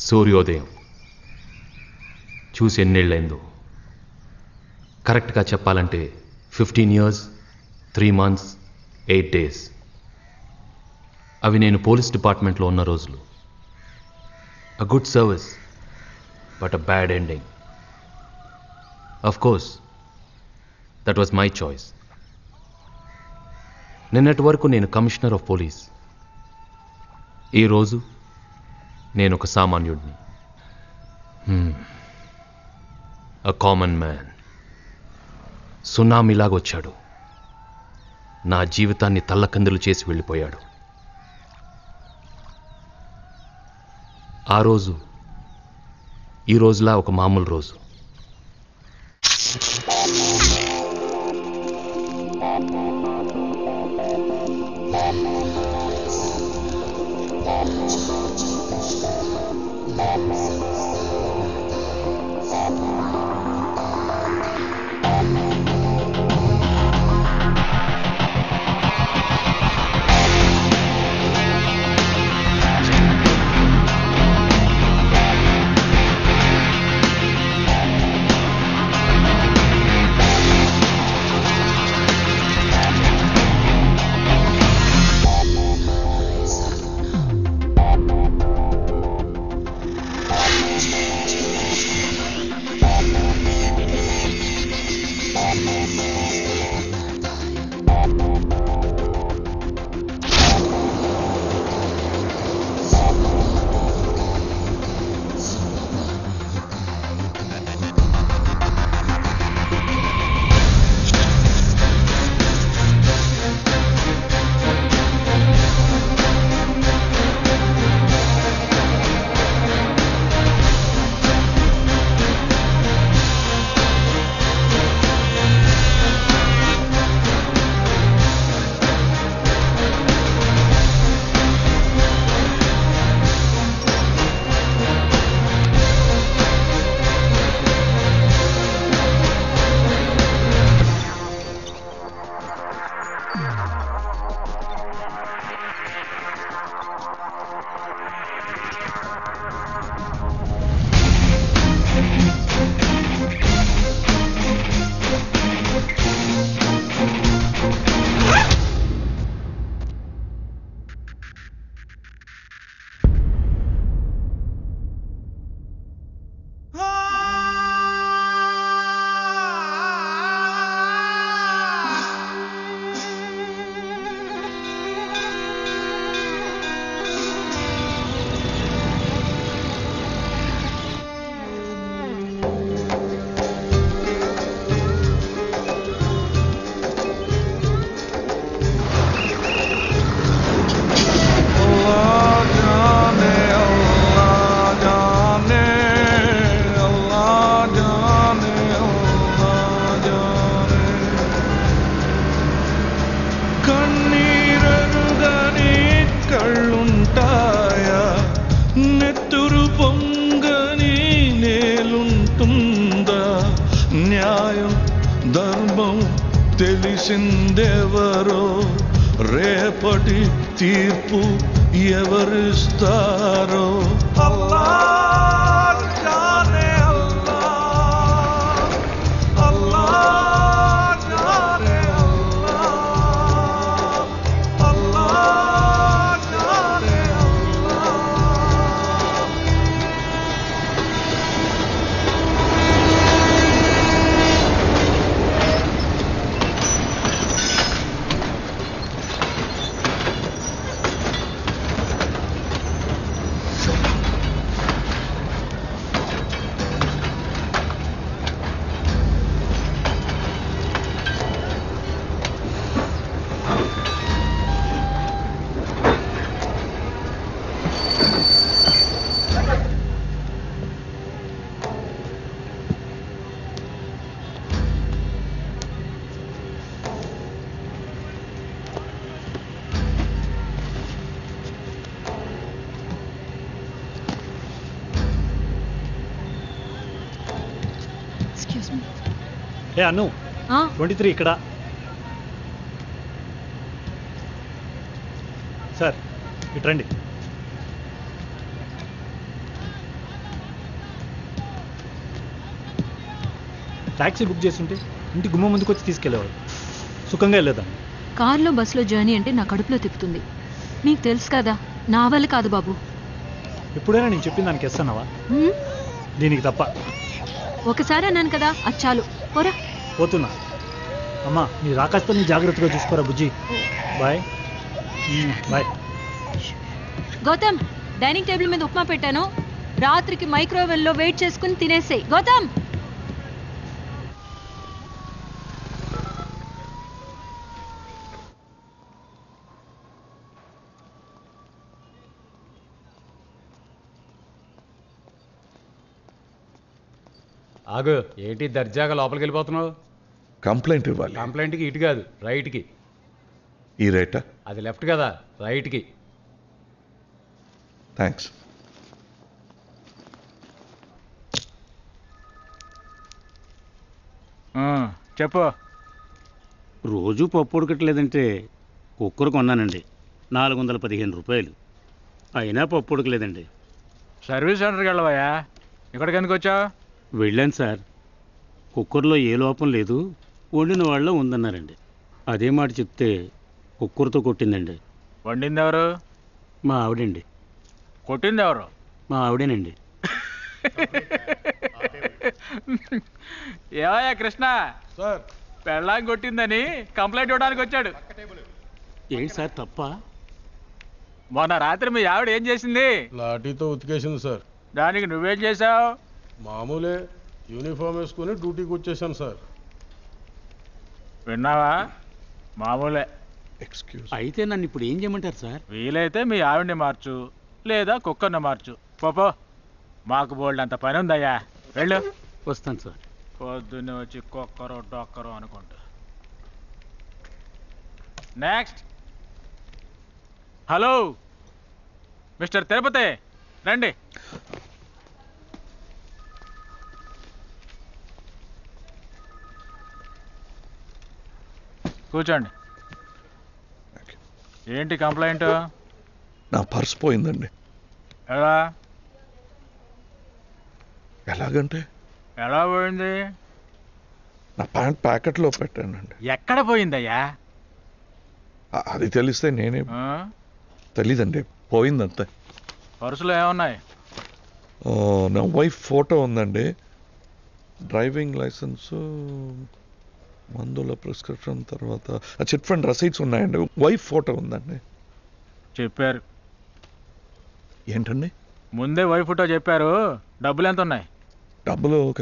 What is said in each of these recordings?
సూర్యోదయం చూసి ఎన్నేళ్ళైందో. కరెక్ట్గా చెప్పాలంటే 15 years 3 months 8 days. అవి నేను పోలీస్ డిపార్ట్మెంట్లో ఉన్న రోజులు. A good service but a bad ending. Of course that was my choice. నిన్నటి వరకు నేను కమిషనర్ ఆఫ్ పోలీస్. ఈరోజు నేను ఒక సామాన్యుడిని. A common man. సునామీలాగొచ్చాడు, నా జీవితాన్ని తల్లకందులు చేసి వెళ్ళిపోయాడు. ఆ రోజు ఈ రోజులా ఒక మామూలు రోజు. తెలిసిందెవరో రేపటి తీర్పు ఎవరిస్తారో. అల్లాహ్ జానే అల్లాహ్, అల్లాహ్ జానే అల్లాహ్, అల్లాహ్ జానే ఏ అను 23 ఇక్కడ సార్, ఇటు రండి. ట్యాక్సీ బుక్ చేస్తుంటే ఇంటి గుమ్మ ముందుకు వచ్చి తీసుకెళ్ళేవాడు. సుఖంగా వెళ్ళేదాన్ని. కార్లో బస్సులో జర్నీ అంటే నా కడుపులో తిప్పుతుంది. నీకు తెలుసు కదా, నా వల్ల కాదు బాబు. ఎప్పుడైనా నేను చెప్పిన దానికి ఇస్తానవా? దీనికి తప్ప. ఒకసారి అన్నాను కదా, అది చాలు. పోరా. పోతున్నా. అమ్మా, నీ రాకాస్తో నీ జాగ్రత్తగా చూసుకోరా బుజ్జి. Bye bye. Gautam, dining table మీద ఉప్మా పెట్టాను, రాత్రికి మైక్రోవేవ్లో వెయిట్ చేసుకుని తినేసేయ్. గౌతమ్. ఆగు, ఏంటి దర్జాగా లోపలికి వెళ్ళిపోతున్నావు? కంప్లైంట్ ఇవ్వాలి. కంప్లైంట్కి ఇటు కాదు, రైట్కి. ఈ రైటా? అది లెఫ్ట్ కదా, రైట్కి. థ్యాంక్స్. చెప్పు. రోజు పప్పు ఉడకట్లేదంటే కుక్కర్ కొన్నానండి, 415 రూపాయలు. అయినా పప్పు ఉడకలేదండి. సర్వీస్ సెంటర్కి వెళ్ళవయ్యా, ఇక్కడికి ఎందుకు వచ్చావు? వెళ్ళాను సార్, కుక్కర్లో ఏ లోపం లేదు, వండిన వాళ్ళ ఉందన్నారండి. అదే మాట చెప్తే కుక్కర్తో కొట్టిందండి. వండింది ఎవరు? మా ఆవిడండి. కొట్టింది ఎవరు? మా ఆవిడేనండి. ఏవయ్యా కృష్ణ, సార్ పెళ్ళాం కొట్టిందని కంప్లైంట్ ఇవ్వడానికి వచ్చాడు. ఏంటి సార్ తప్ప? మొన్న రాత్రి మీ ఆవిడ ఏం చేసింది? లాఠీతో ఉతికేసింది సార్. దానికి నువ్వేం చేసావు? మామూలే, యూనిఫామ్ వేసుకుని డ్యూటీకి వచ్చేసాను సార్. విన్నావా? మామూలే. ఎక్స్క్యూజ్. అయితే నన్ను ఇప్పుడు ఏం చేయమంటారు సార్? వీలైతే మీ ఆవిడ్ని మార్చు, లేదా కుక్కర్ని మార్చు. పోపో, మాకు బోల్డ్ అంత పని ఉందయ్యా, వెళ్ళు. వస్తాను సార్. పొద్దున్నే వచ్చి కుక్కరు డొక్కరు అనుకుంటా. నెక్స్ట్. హలో మిస్టర్ తిరుపతి, రండి. కూర్చోండి. ఏంటి కంప్లైంట్? నా పర్స్ పోయిందండి. ఎలా? ఎలాగంటే ఎలా పోయింది? నా ప్యాంట్ ప్యాకెట్లో పెట్టానండి. ఎక్కడ పోయిందయ్యా? అది తెలిస్తే నేనే. తెలీదండి, పోయిందంతే. పర్సులో ఏమున్నాయి? నా వైఫ్ ఫోటో ఉందండి, డ్రైవింగ్ లైసెన్సు, మందుల ప్రిస్క్రిప్షన్, తర్వాత చిట్ ఫండ్ రసీట్స్ ఉన్నాయండి. వైఫ్ ఫోటో ఉందండి. చెప్పారు. ఏంటండి? ముందే వైఫ్ ఫోటో చెప్పారు. డబ్బులు ఎంత ఉన్నాయి? డబ్బులు ఒక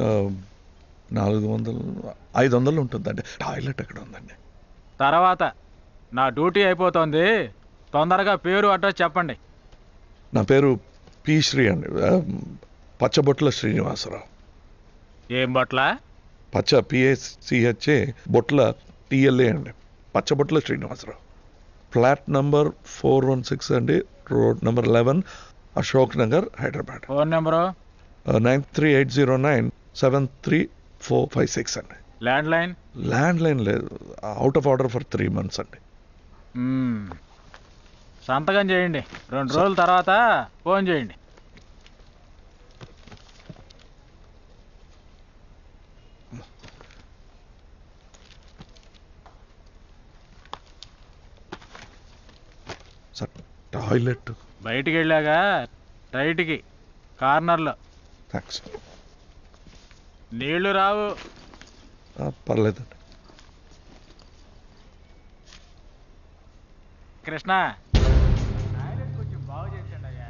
500 ఉంటుందండి. టాయిలెట్ ఎక్కడ ఉందండి? తర్వాత నా డ్యూటీ అయిపోతుంది, తొందరగా పేరు అడ్రస్ చెప్పండి. నా పేరు పి శ్రీ అండి, పచ్చబొట్ల శ్రీనివాసరావు. ఏం బట్ల? పచ్చ PACHA, బొట్ల TLA అండి, పచ్చబొట్ల శ్రీనివాసరావు. ఫ్లాట్ నంబర్ 416 అండి, road number 11, Ashok Nagar, Hyderabad. Phone number? 9380973456 అండి. Land line? ల్యాండ్ లైన్ లేదు, out of order for 3 months అండి. సంతకం చేయండి, 2 రోజుల తర్వాత ఫోన్ చేయండి. సార్, టాయిలెట్ బయటికి వెళ్ళాక రైట్కి కార్నర్లో. థ్యాంక్స్. నీళ్లు రావు. పర్లేదండి. కృష్ణ, టాయిలెట్ కొంచెం బాగు చేయండి అయ్యా.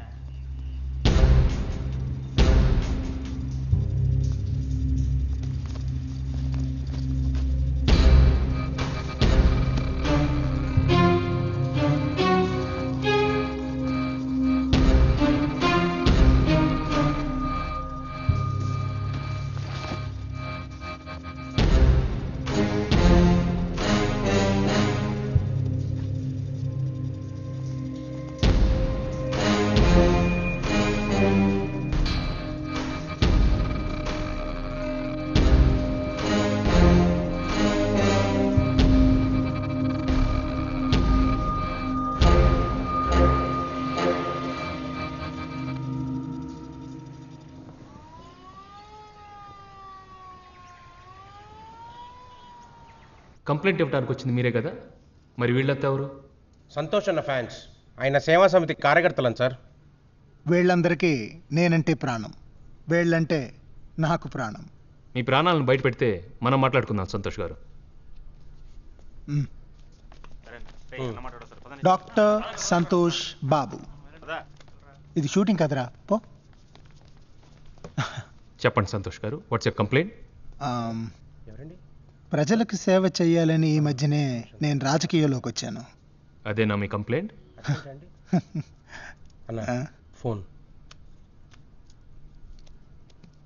కంప్లైంట్ ఇవ్వడానికి వచ్చింది మీరే కదా, మరి వీళ్ళంతా ఎవరు? సంతోష్ అన్న ఫ్యాన్స్, ఆయన సేవా సమితి కార్యకర్తలను సార్. వీళ్ళందరికీ నేనంటే ప్రాణం, వీళ్ళంటే నాకు ప్రాణం. మీ ప్రాణాలను బయట పెడితే మనం మాట్లాడుకుందాం సంతోష్ గారు. డాక్టర్ సంతోష్ బాబు. ఇది షూటింగ్ కదరా, పో. చెప్పండి సంతోష్ గారు, వాట్స్ యువర్ కంప్లైంట్? ప్రజలకు సేవ చేయాలని ఈ మధ్యనే నేను రాజకీయాల్లోకి వచ్చాను. అదేనా మీ కంప్లైంట్? ఫోన్.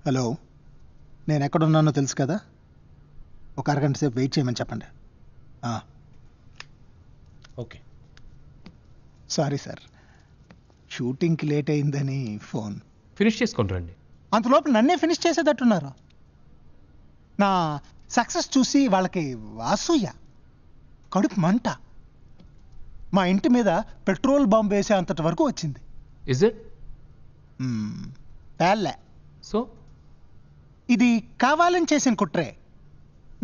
హలో, నేను ఎక్కడున్నానో తెలుసు కదా, ఒక అరగంట సేపు వెయిట్ చేయమని చెప్పండి. ఓకే. సారీ సార్, షూటింగ్కి లేట్ అయిందని ఫోన్. ఫినిష్ చేసుకొని రండి. అంతలోపు నన్నే ఫినిష్ చేసేటట్టున్నారు. నా సక్సెస్ చూసి వాళ్ళకి అసూయ, కడుపు మంట. మా ఇంటి మీద పెట్రోల్ బాంబు వేసే అంతటి వరకు వచ్చింది. Is it? పేల్లే. సో ఇది కావాలని చేసిన కుట్రే.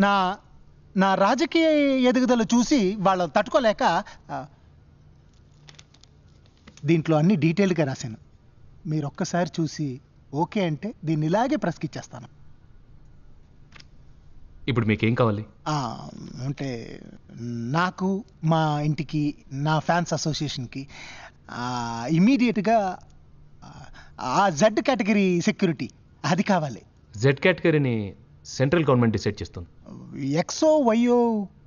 నా నా రాజకీయ ఎదుగుదల చూసి వాళ్ళు తట్టుకోలేక దీంట్లో అన్ని డీటెయిల్గా రాశాను. మీరు ఒక్కసారి చూసి ఓకే అంటే దీన్ని ఇలాగే ప్రశ్కిచ్చేస్తాను. ఇప్పుడు మీకేం కావాలి? అంటే నాకు, మా ఇంటికి, నా ఫ్యాన్స్ అసోసియేషన్కి ఇమీడియట్గా ఆ జెడ్ కేటగిరీ సెక్యూరిటీ అది కావాలి. జెడ్ కేటగిరీని సెంట్రల్ గవర్నమెంట్ డిసైడ్ చేస్తుంది. ఎక్సో వైయో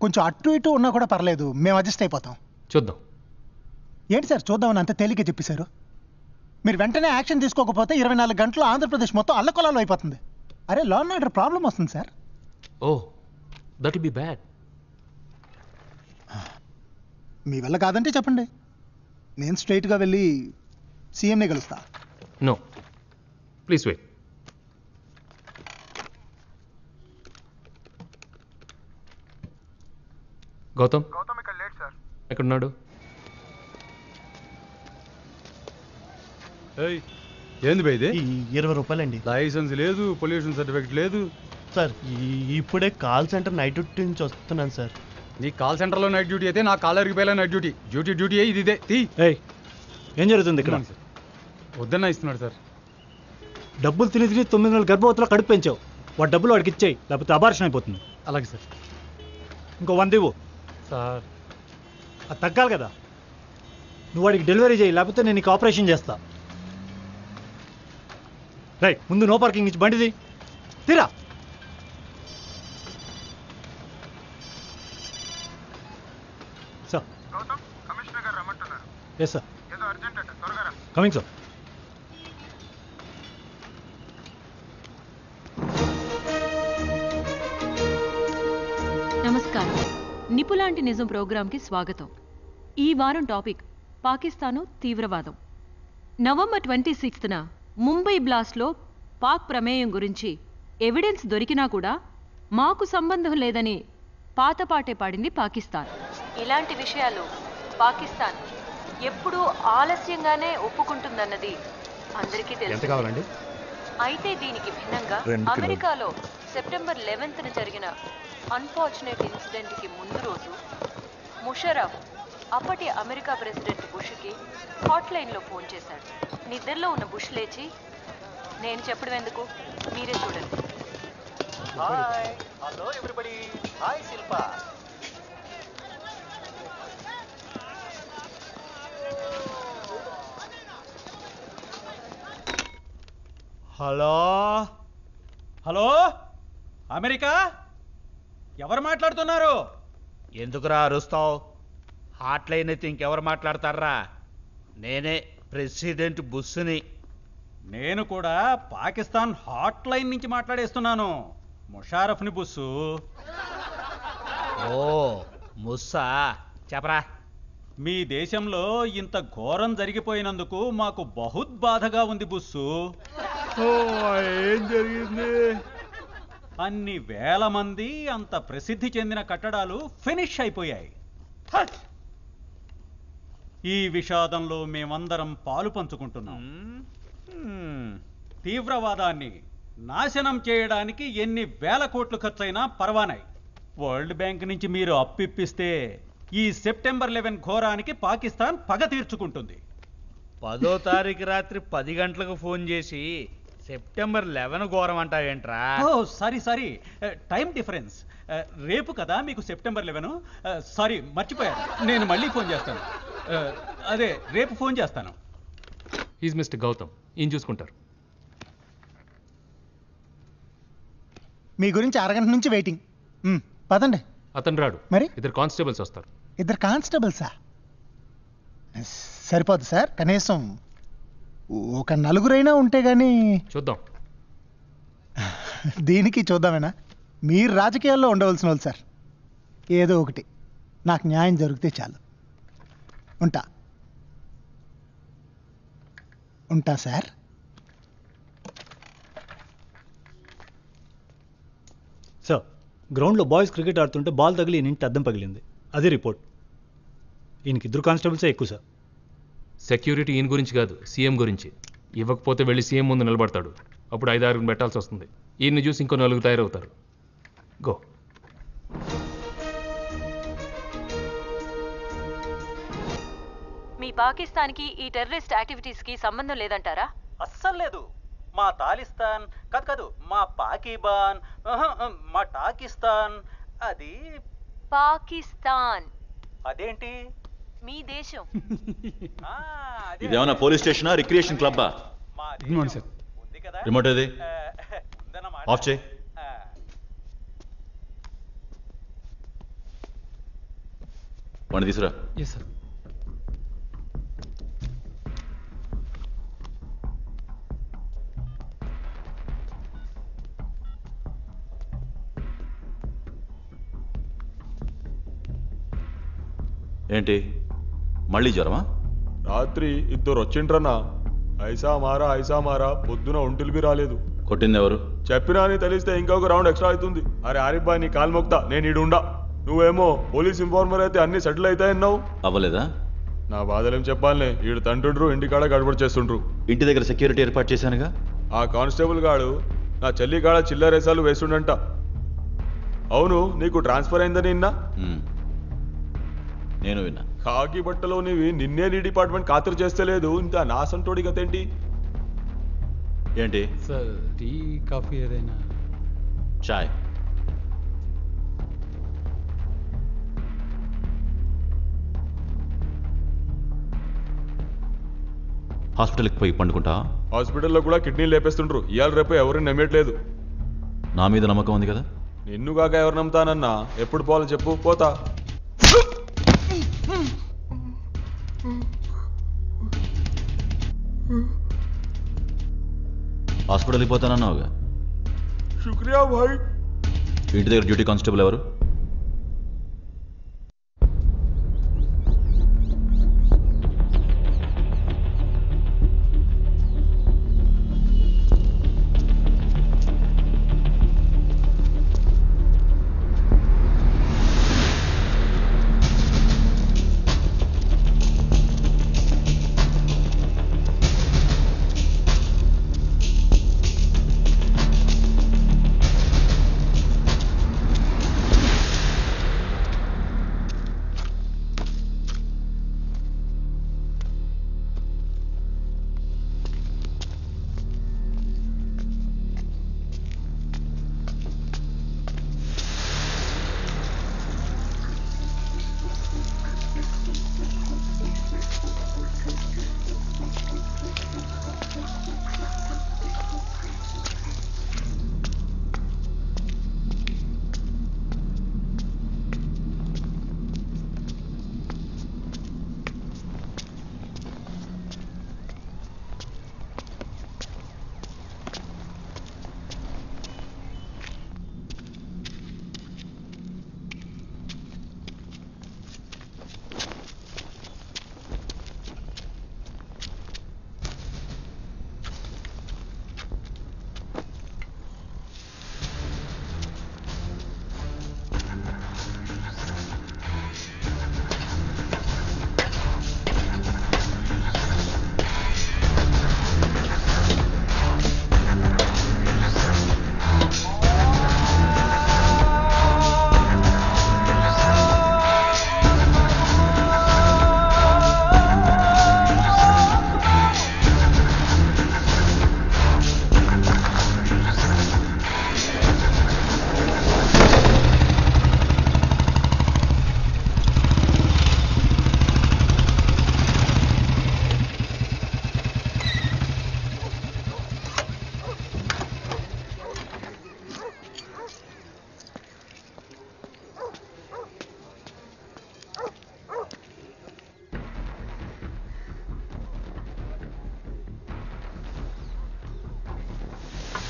కొంచెం అటు ఇటు ఉన్నా కూడా పర్లేదు, మేము అడ్జస్ట్ అయిపోతాం. చూద్దాం. ఏంటి సార్ చూద్దామని అంత తేలిక చెప్పేశారు? మీరు వెంటనే యాక్షన్ తీసుకోకపోతే 24 గంటలు ఆంధ్రప్రదేశ్ మొత్తం అల్లకొలాలు అయిపోతుంది. అరే, లా అండ్ ఆర్డర్ ప్రాబ్లం వస్తుంది sir. Oh, that will be bad. మీ వల్ల కాదంటే చెప్పండి, నేను స్ట్రైట్గా వెళ్ళి సీఎంని కలుస్తా. No, please wait. గౌతమ్ ఇక్కడ లేట్ సార్. ఎక్కడున్నాడు? ఏంది బై ఇది? 20 రూపాయలండి. లైసెన్స్ లేదు, పొల్యూషన్ సర్టిఫికేట్ లేదు సార్. ఇప్పుడే కాల్ సెంటర్ నైట్ డ్యూటీ నుంచి వస్తున్నాను సార్. నీ కాల్ సెంటర్లో నైట్ డ్యూటీ అయితే నా కాలర్కి పోయేలా నైట్ డ్యూటీ. డ్యూటీ ఇది ఇదే. ఏం జరుగుతుంది ఇక్కడ? వద్దన్నా ఇస్తున్నాడు సార్. డబ్బులు తిని 9 నెలలు గర్భవతిలో కడుపు పెంచావు. వాడు డబ్బులు వాడికి ఇచ్చేయి, లేకపోతే అబార్షన్ అయిపోతుంది. అలాగే సార్. ఇంకో 100 ఇవ్వు సార్. అది తగ్గాలి కదా. నువ్వు వాడికి డెలివరీ చేయి, లేకపోతే నేను నీకు ఆపరేషన్ చేస్తా. రైట్, ముందు నో పార్కింగ్ ఇచ్చి బండిది తీరా. Sir, yes sir, coming sir. నమస్కారం. నిపులాంటి నిజం ప్రోగ్రాంకి స్వాగతం. ఈ వారం టాపిక్ పాకిస్తాను తీవ్రవాదం. నవంబర్ 26న ముంబై బ్లాస్ట్లో పాక్ ప్రమేయం గురించి ఎవిడెన్స్ దొరికినా కూడా మాకు సంబంధం లేదని పాతపాటే పాడింది పాకిస్తాన్. ఇలాంటి విషయాలు పాకిస్తాన్ ఎప్పుడూ ఆలస్యంగానే ఒప్పుకుంటుందన్నది అందరికీ తెలుసు. అయితే దీనికి భిన్నంగా అమెరికాలో సెప్టెంబర్ 11న జరిగిన అన్ఫార్చునేట్ ఇన్సిడెంట్కి ముందు రోజు ముషరఫ్ అప్పటి అమెరికా ప్రెసిడెంట్ బుష్కి హాట్లైన్లో ఫోన్ చేశాడు. నిద్రలో ఉన్న బుష్ లేచి, నేను చెప్పడం ఎందుకు, మీరే చూడండి. Hi, hello everybody. Hi Shilpa. Hello hello, America, ఎవరు మాట్లాడుతున్నారు? ఎందుకురా అరుస్తావు? హాట్లైన్ అయితే ఇంకెవరు మాట్లాడతారా? నేనే ప్రెసిడెంట్ బుష్ని. నేను కూడా పాకిస్తాన్ హాట్లైన్ నుంచి మాట్లాడేస్తున్నాను. ముషారఫ్ని బుస్సు. ఓ ముస్సా, చెప్పరా. మీ దేశంలో ఇంత ఘోరం జరిగిపోయినందుకు మాకు బహుత్ బాధగా ఉంది బుస్సు. ఏం జరిగింది? అన్ని వేల మంది అంత ప్రసిద్ధి చెందిన కట్టడాలు ఫినిష్ అయిపోయాయి. ఈ విషాదంలో మేమందరం పాలు పంచుకుంటున్నాం. తీవ్రవాదాన్ని నాశనం చేయడానికి ఎన్ని వేల కోట్లు ఖర్చైనా పర్వానాయి. వరల్డ్ బ్యాంక్ నుంచి మీరు అప్పు ఇప్పిస్తే ఈ సెప్టెంబర్ 11 ఘోరానికి పాకిస్తాన్ పగ తీర్చుకుంటుంది. 10వ తారీఖు రాత్రి 10 గంటలకు ఫోన్ చేసి సెప్టెంబర్ 11 ఘోరం అంటావేంట్రా? ఓ సారీ టైం డిఫరెన్స్. రేపు కదా మీకు సెప్టెంబర్ 11. సారీ మర్చిపోయాను. నేను మళ్ళీ ఫోన్ చేస్తాను. అదే రేపు ఫోన్ చేస్తాను. ఈజ్ మిస్టర్ గౌతమ్, ఈయన చూసుకుంటారు. మీ గురించి అరగంట నుంచి వెయిటింగ్. పదండి. అతను రాడు, మరి 2 కానిస్టేబుల్స్ వస్తారు. 2 కానిస్టేబుల్సా? సరిపోదు సార్, కనీసం ఒక 4 ఉంటే గానీ. చూద్దాం. దీనికి చూద్దామేనా? మీరు రాజకీయాల్లో ఉండవలసిన వాళ్ళు సార్. ఏదో ఒకటి నాకు న్యాయం జరిగితే చాలు. ఉంటా సార్. సార్, గ్రౌండ్లో బాయ్స్ క్రికెట్ ఆడుతుంటే బాల్ తగిలి ఈయన అద్దం పగిలింది. అది రిపోర్ట్. ఈయనకి 2 కానిస్టేబుల్సే ఎక్కువ సార్. సెక్యూరిటీ ఈయన గురించి కాదు, సీఎం గురించి. ఇవ్వకపోతే వెళ్ళి సీఎం ముందు నిలబడతాడు. అప్పుడు 5-6 పెట్టాల్సి వస్తుంది. ఈయన్ని చూసి ఇంకో 4 తయారవుతారు. గో. మీ పాకిస్తాన్కి ఈ టెర్రరిస్ట్ యాక్టివిటీస్కి సంబంధం లేదంటారా? అస్సలు లేదు. మా తాలిస్తాన్ కాదు, మా పాకిబాన్, మా టాకిస్తాన్. అది పాకిస్తాన్. అదేంటి? మీ దేశం. ఇదేమన్నా పోలీస్ స్టేషనా, రిక్రియేషన్ క్లబ్బా? Good morning sir. రిమోట్ ఏది? ఆఫ్ చేయి. వాడిని తీసురా. Yes sir. ఏంటి మళ్ళీ జ్వరమా? రాత్రి 2 వచ్చిండ్రన్నా. ఐసా మారా పొద్దున ఒంటిలిపి రాలేదు. కొట్టింది ఎవరు? చెప్పినా అని తెలిస్తే ఇంకొక రౌండ్ ఎక్స్ట్రా అవుతుంది. అరే ఆరిఫ్ బాయ్, నీ కాలు మొక్తా, నేను ఈడుండా. నువ్వేమో పోలీస్ ఇన్ఫార్మర్ అయితే అన్ని సెటిల్ అవుతాయన్నావు. అవ్వలేదా? నా బాధలేం చెప్పాలనే, ఈడు తంటుండ్రు, ఇంటికాడ గడబడి చేస్తుండ్రు. ఇంటి దగ్గర సెక్యూరిటీ ఏర్పాటు చేశానుగా. ఆ కానిస్టేబుల్ గాడు నా చెల్లి కాడ చిల్లరేసాలు వేస్తుండంట. అవును, నీకు ట్రాన్స్ఫర్ అయిందని విన్నా. నేను విన్నా. ఖాకీ బట్టలో నీవి నిన్నే నీ డిపార్ట్మెంట్ ఖాతరు చేస్తలేదు. ఇంకా నా సంటోడి గతేంటి? ఏంటి సార్, టీ కాఫీ ఏదైనా? చాయ్. హాస్పిటల్కి పోయి పండుకుంటా? హాస్పిటల్లో కూడా కిడ్నీలు లేపేస్తుండ్రు. ఇవాళ రేపు ఎవరిని నమ్మేయట్లేదు. నా మీద నమ్మకం ఉంది కదా? నిన్ను కాక ఎవరు నమ్ముతానన్నా? ఎప్పుడు పోవాలో చెప్పు, పోతా. హాస్పిటల్కి పోతానన్నావుగా. శుక్రియా భాయ్. ఇంటి దగ్గర డ్యూటీ కానిస్టేబుల్ ఎవరు?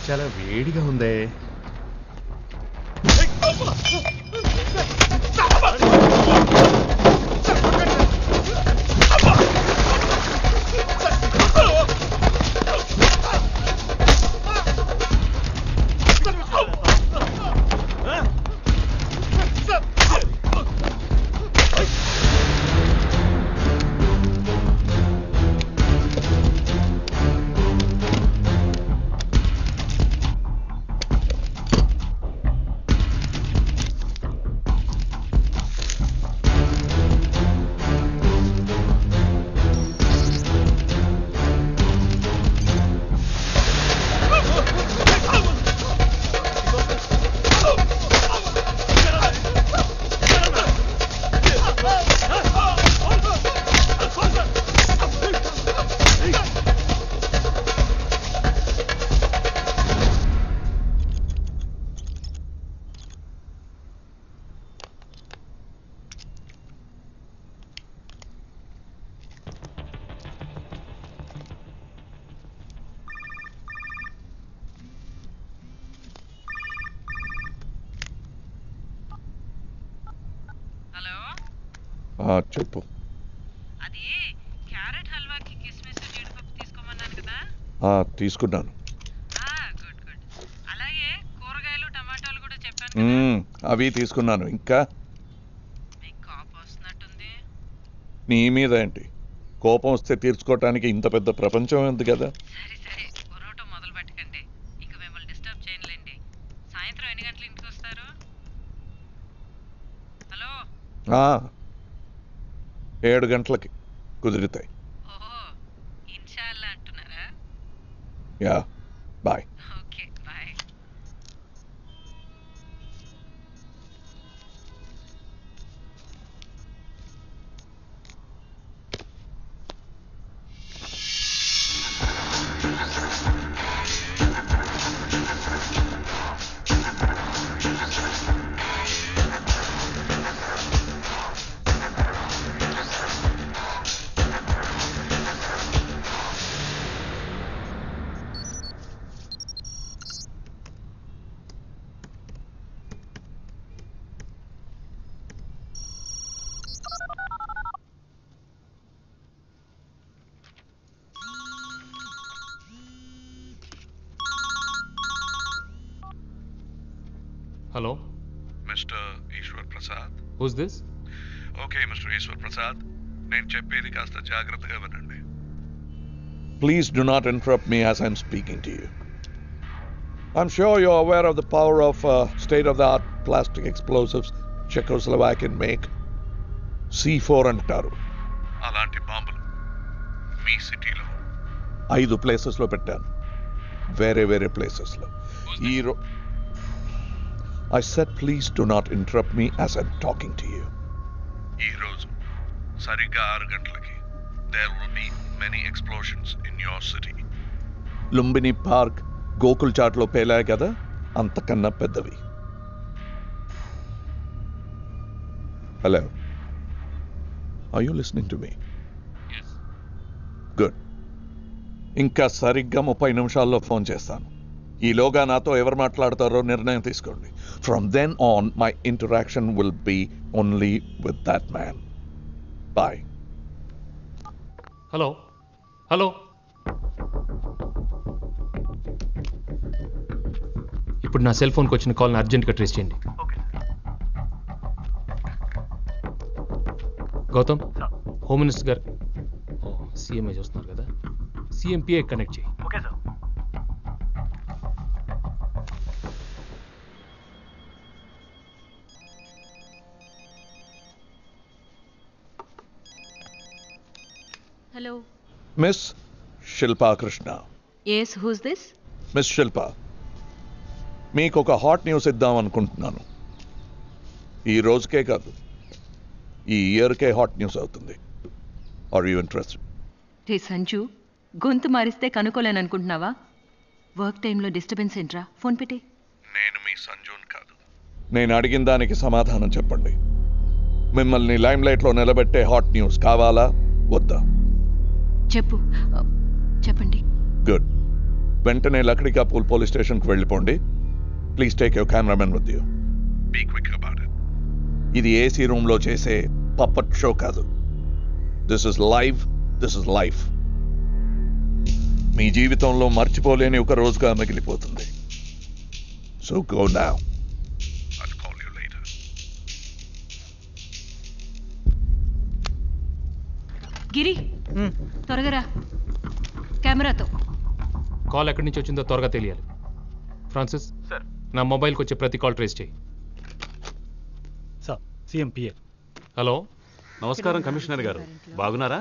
చాలా వేడిగా ఉందే. చెప్పు. అది క్యారెట్ హల్వాకి కిస్మిస్ జీడిపప్పు తీసుకోమన్నాను కదా. తీసుకున్నాను. Good good. అలాగే కూరగాయలు టమాటాలు కూడా చెప్పాను. అవి తీసుకున్నాను. ఇంకా మీకు కోపం వస్తున్నట్టుంది. నీ మీద ఏంటి కోపం? వస్తే తీర్చుకోవటానికి ఇంత పెద్ద ప్రపంచం ఉంది కదా. సరే సరే, పొరోటో మొదలు పెట్టకండి. ఇక మిమ్మల్ని డిస్టర్బ్ చేయనులేండి. సాయంత్రం ఎన్ని గంటల ఇంటికి వస్తారు? హలో. 7 గంటలకి కుదురుతాయి. ఓహో, ఇన్షాల్లా అంటున్నారా? Yeah, bye. Okay, bye. Hello? Mr. Ishwar Prasad? Who's this? Okay, Mr. Ishwar Prasad. నేను చెప్పేది కాస్త జాగ్రత్తగా వినండి. Please do not interrupt me as I'm speaking to you. I'm sure you're aware of the power of state-of-the-art plastic explosives Czechoslovakian make. C4 అంటారు. అలాంటి బాంబులు మీ సిటీలో 5 ప్లేసెస్లో పెట్టాను. వేరే వేరే ప్లేసెస్లో. I said please do not interrupt me as I'm talking to you. ఈ రోజు సరిగ్గా 6 గంటలకి there will be many explosions in your city. Lumbini park, Gokul చాట్లో పేలాయి కదా, అంతకన్నా పెద్దవి. Hello, are you listening to me? Yes. Good. ఇంకా సరిగ్గా 30 నిమిషాల్లో ఫోన్ చేస్తాను. ఈలోగా నాతో ఎవరు మాట్లాడతారో నిర్ణయం తీసుకోండి. From then on, my interaction will be only with that man. Bye. Hello? Hello? ఇప్పుడు నా సెల్ ఫోన్కి వచ్చిన కాల్ని అర్జెంట్గా ట్రేస్ చేయండి. గౌతమ్, హోమ్ మినిస్టర్ గారు సీఎంఏ చూస్తున్నారు కదా, సిఎంపిఏ కనెక్ట్ చేయి. Okay sir. Hello. Miss Shilpa Krishna. Yes, who's this? Miss Shilpa, మీకు ఒక హాట్ న్యూస్ ఇద్దాం అనుకుంటున్నాను. ఈ రోజుకే కాదు, ఈ ఇయర్కే హాట్ న్యూస్ అవుతుంది. Are you interested? రే సంజు, గొంతు మారిస్తే కనుక్కోలేను అనుకుంటున్నావా? వర్క్ టైంలో డిస్టర్బెన్స్ ఏంట్రా? ఫోన్ పెట్టి. నేను మీ సంజున్ కాదు. నేను అడిగిన దానికి సమాధానం చెప్పండి. మిమ్మల్ని లైమ్ లైట్లో నిలబెట్టే హాట్ న్యూస్ కావాలా వద్దా? చెప్పండి. గుడ్. వెంటనే లక్డికాపూల్ పోలీస్ స్టేషన్కి వెళ్ళిపోండి. Please take your cameraman with you. Be quick about it. ఇది ఏసీ రూమ్లో చేసే పప్పట్ షో కాదు. This is live, this is life. మీ జీవితంలో మర్చిపోలేని ఒక రోజుగా మిగిలిపోతుంది. So go now. I'll call you later. Giri త్వరగా రా కెమెరాతో. కాల్ ఎక్కడి నుంచి వచ్చిందో త్వరగా తెలియాలి. ఫ్రాన్సిస్ సార్, నా మొబైల్కి వచ్చే ప్రతి కాల్ ట్రేస్ చేయి. Sir, CM PA. హలో, నమస్కారం కమిషనర్ గారు, బాగున్నారా?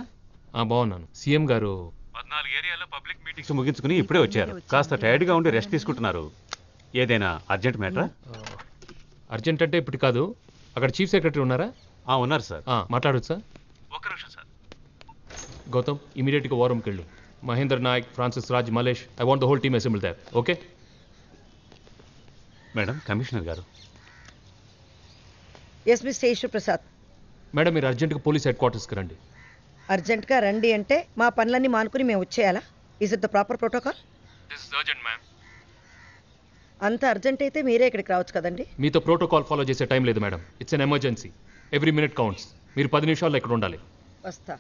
బాగున్నాను. సీఎం గారు 14 ఏరియాలో పబ్లిక్ మీటింగ్స్ ముగించుకుని ఇప్పుడే వచ్చారు. కాస్త టైర్డ్గా ఉండి రెస్ట్ తీసుకుంటున్నారు. ఏదైనా అర్జెంట్ మ్యాటరా? అర్జెంట్ అంటే ఇప్పుడు కాదు. అక్కడ చీఫ్ సెక్రటరీ ఉన్నారా? ఉన్నారు సార్. మాట్లాడొచ్చు సార్. ఒక్క నిమిషం సార్. గౌతమ్, ఇమీడియట్గా వార్ రూమ్కి వెళ్ళు. Mahender Naik, Francis Raj, Malesh, I want the whole team assemble there. Okay madam, commissioner గారు. Yes mister Eshwar Prasad. Madam, మీరు అర్జెంట్గా పోలీస్ హెడ్ క్వార్టర్స్కి రండి. అర్జెంట్గా రండి అంటే మా పనులన్నీ మానుకుని మేము వచ్చేయాలా? Is it the proper protocol? అంత అర్జెంట్ అయితే మీరే ఇక్కడికి రావచ్చు కదండి. మీతో ప్రోటోకాల్ ఫాలో చేసే టైం లేదు madam. It's an emergency. Every minute counts. మీరు 10 నిమిషాల్లో ఇక్కడ ఉండాలి. వస్తా.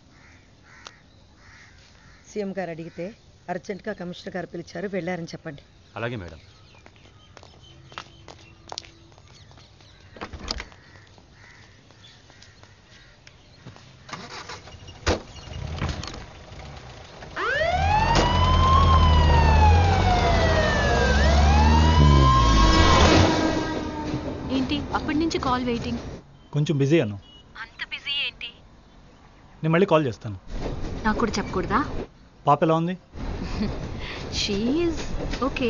సీఎం గారు అడిగితే అర్జెంట్గా కమిషనర్ గారు పిలిచారు, వెళ్ళారని చెప్పండి. అలాగే మేడం. ఏంటి అప్పటి నుంచి కాల్ వెయిటింగ్? కొంచెం బిజీ అను. అంత బిజీ ఏంటి? నేను మళ్ళీ కాల్ చేస్తాను. నాకు కూడా చెప్పకూడదా? పాప ఎలా ఉంది? She is okay,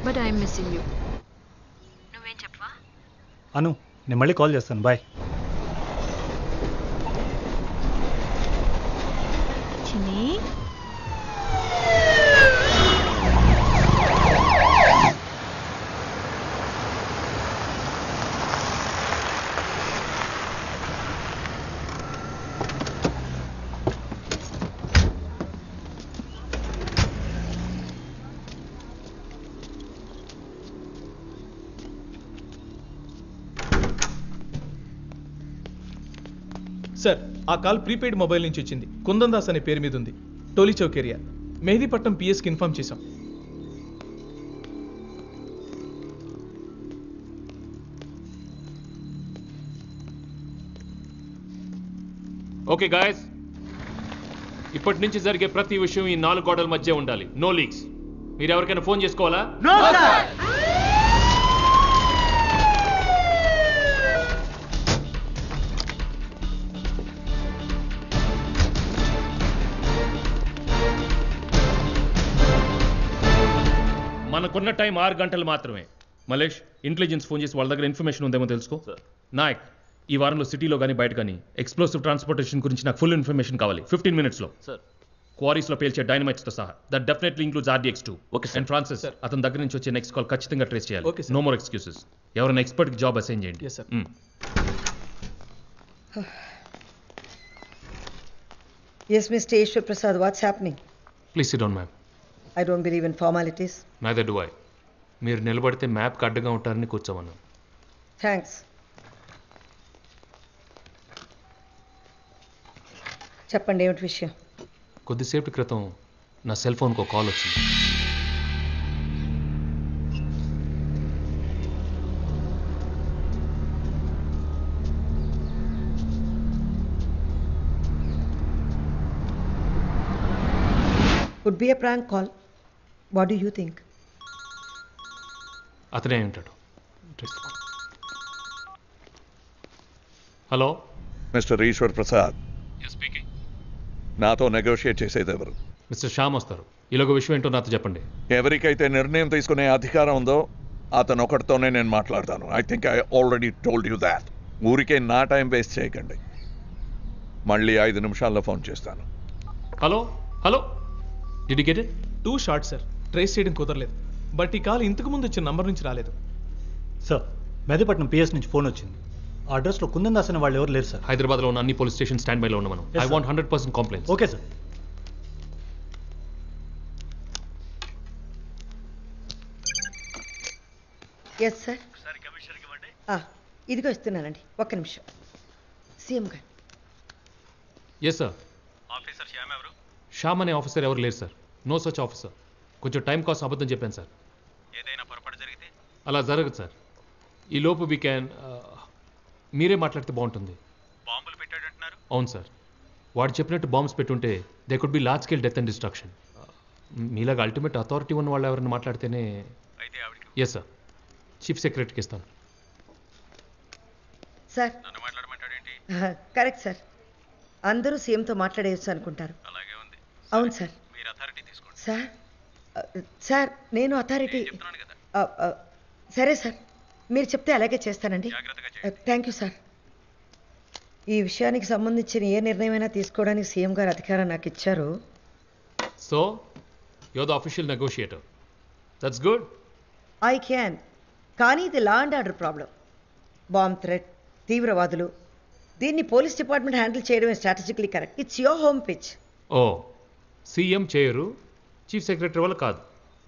but I'm missing you. నువ్వేం చెప్పవా? అను, నేను మళ్ళీ కాల్ చేస్తాను. బాయ్. చిన్ని, సార్, ఆ కాల్ ప్రీపెయిడ్ మొబైల్ నుంచి వచ్చింది. కుందన్ దాస్ అనే పేరు మీద ఉంది. టోలీ చౌక్ ఏరియా. మెహదీపట్నం పిఎస్కి ఇన్ఫార్మ్ చేశాం. ఓకే గాయస్, ఇప్పటి నుంచి జరిగే ప్రతి విషయం ఈ 4 గోడల మధ్య ఉండాలి. No leaks. మీరు ఎవరికైనా ఫోన్ చేసుకోవాలా? మనకున్న టైం 6 గంటలు మాత్రమే. మలేష్, ఇంటెలిజెన్స్ ఫోన్ చేసి వాళ్ళ దగ్గర ఇన్ఫర్మేషన్ ఉందేమో తెలుసుకో. నాయక్, ఈ వారంలో సిటీలో కానీ బయట కానీ ఎక్స్ప్లోసివ్ ట్రాన్స్పోర్టేషన్ గురించి నాకు ఫుల్ ఇన్ఫర్మేషన్ కావాలి 15 మినిట్స్లో. క్వారీస్లో పేల్చే డైనమైట్స్తో సహా. That definitely includes RDX2. And Francis, అతని దగ్గర నుంచి వచ్చే నెక్స్ట్ కాల్ ఖచ్చితంగా ట్రేస్ చేయాలి. No more excuses. ఎవరైనా ఎక్స్పర్ట్కి జాబ్ అసైన్ చేయండి. Yes mister Eshwar Prasad, what's happening? Please sit down ma'am. I don't believe in formalities. Neither do I. మీరు నిలబడితే మ్యాప్కి అడ్డుగా ఉంటారని కూర్చోమన్నాను. Thanks. చెప్పండి, ఏమిటి విషయం? కొద్దిసేపటి క్రితం నా సెల్ ఫోన్కి ఒక కాల్ వచ్చింది. Could be a prank call. What do you think? అతనే ఉంటాడు. Hello, mister Eshwar Prasad. నాతో నెగోషియేట్ చేసేది ఎవరు? మిస్టర్ శ్యామ్ వస్తారు. ఇలాగ విషయం ఏంటో నాతో చెప్పండి. ఎవరికైతే నిర్ణయం తీసుకునే అధికారం ఉందో అతను ఒకటితోనే నేను మాట్లాడతాను. I think I already told you that. ఊరికే నా టైం వేస్ట్ చేయకండి. మళ్ళీ 5 నిమిషాల్లో ఫోన్ చేస్తాను. Hello hello, did you get it? Two short sir. Trace చేయడం కుదరలేదు. బట్ ఈ కాల్ ఇంతకు ముందు వచ్చిన నంబర్ నుంచి రాలేదు. సార్, మెహదీపట్నం పిఎస్ నుంచి ఫోన్ వచ్చింది. ఆ అడ్రస్లో కుందన్ దాస్ అనే వాళ్ళు ఎవరు లేరు సార్. హైదరాబాద్లో ఉన్న అన్ని పోలీస్ స్టేషన్ స్టాండ్ బైలో ఉన్నాం. I want 100% complaints. Okay sir. Yes sir. ఇదిగో ఇస్తున్నానండి, ఒక్క నిమిషం. సీఎం గారు. Yes sir. ఆఫీసర్ శ్యామ్ ఎవరు? శ్యామ్ అనే ఆఫీసర్ ఎవరు లేరు సార్. No such officer. కొంచెం టైం కోసం అబద్ధం చెప్పాను సార్. ఏదైనా పొరపాటు జరిగితే? అలా జరగదు సార్. ఈ లోపు వీ క్యాన్ మీరే మాట్లాడితే బాగుంటుంది. బాంబులు పెట్టాడంటున్నారు? అవును సార్. వాడు చెప్పినట్టు బాంబ్స్ పెట్టుంటే they could be large scale death and destruction. మీలాగా అల్టిమేట్ అథారిటీ ఉన్న వాళ్ళు ఎవరైనా మాట్లాడితేనే. అయితే ఆవిడకి? Yes sir. చీఫ్ సెక్రటరీకి ఇస్తాను. సార్. నన్ను మాట్లాడమంటాడేంటి? Correct sir. అందరూ సీఎంతో మాట్లాడేయచ్చు అనుకుంటారు. అలాగే ఉంది. అవును సార్. మీరు అథారిటీ తీసుకోండి. సార్ సార్ నేను అథారిటీ. చెప్తున్నాను కదా. సరే సార్, మీరు చెప్తే అలాగే చేస్తానండి. Thank you sir. ఈ విషయానికి సంబంధించిన ఏ నిర్ణయమైనా తీసుకోవడానికి సీఎం గారు అధికారం నాకు ఇచ్చారు. So you're the official negotiator. That's good. I can. కానీ ఇది law and order problem. Bomb threat, తీవ్రవాదులు, దీన్ని పోలీస్ డిపార్ట్మెంట్ హ్యాండిల్ చేయడమే strategically correct. It's your home pitch. Oh, CM చేయరు, చీఫ్ సెక్రటరీ వల్ల కాదు.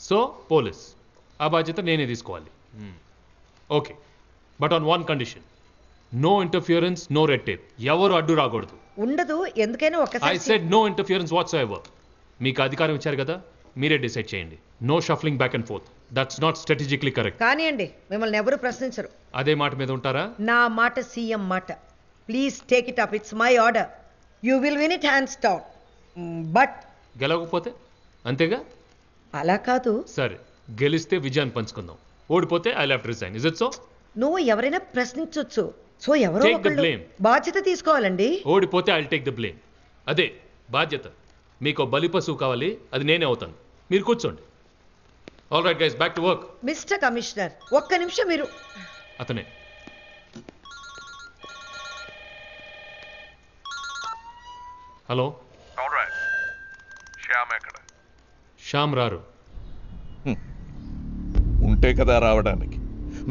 సో పోలీస్ ఆ బాధ్యత నేనే తీసుకోవాలి. Okay, but on one condition. No interference, no red tape. ఎవరు అడ్డు రాకూడదు. ఉండదు. ఎందుకైనా ఐ ఒకసారి said no interference whatsoever. మీకు అధికారం ఇచ్చారు కదా, మీరే డిసైడ్ చేయండి. No shuffling back and forth. That's not strategically correct. కానివ్వండి, మిమ్మల్ని ఎవరు ప్రశ్నించరు. అదే మాట మీద ఉంటారా? నా మాట సీఎం మాట. Please take it up. It's my order. You will win it hands down. But గెలవకపోతే అంతేగా? అలా కాదు. సరే, గెలిస్తే విజయాన్ని పంచుకుందాం. ఓడిపోతే I have to resign. Is it so? నువ్వు ఎవరైనా ప్రశ్నించొచ్చు. సో ఎవరో Take the ఒకళ్ళు blame. బాధ్యత తీసుకోవాలండి. ఓడిపోతే ఐ టేక్ ద బ్లేమ్. అదే బాధ్యత. మీకు బలి పశువు కావాలి, అది నేనే అవుతాను. మీరు కూర్చోండి. All right guys, back to work. Mister commissioner, ఒక్క నిమిషం మీరు. అతనే. హలో. శ్యామ్ ఎక్కడ? శ్యామ్ రారు. ఉంటే కదా రావడానికి.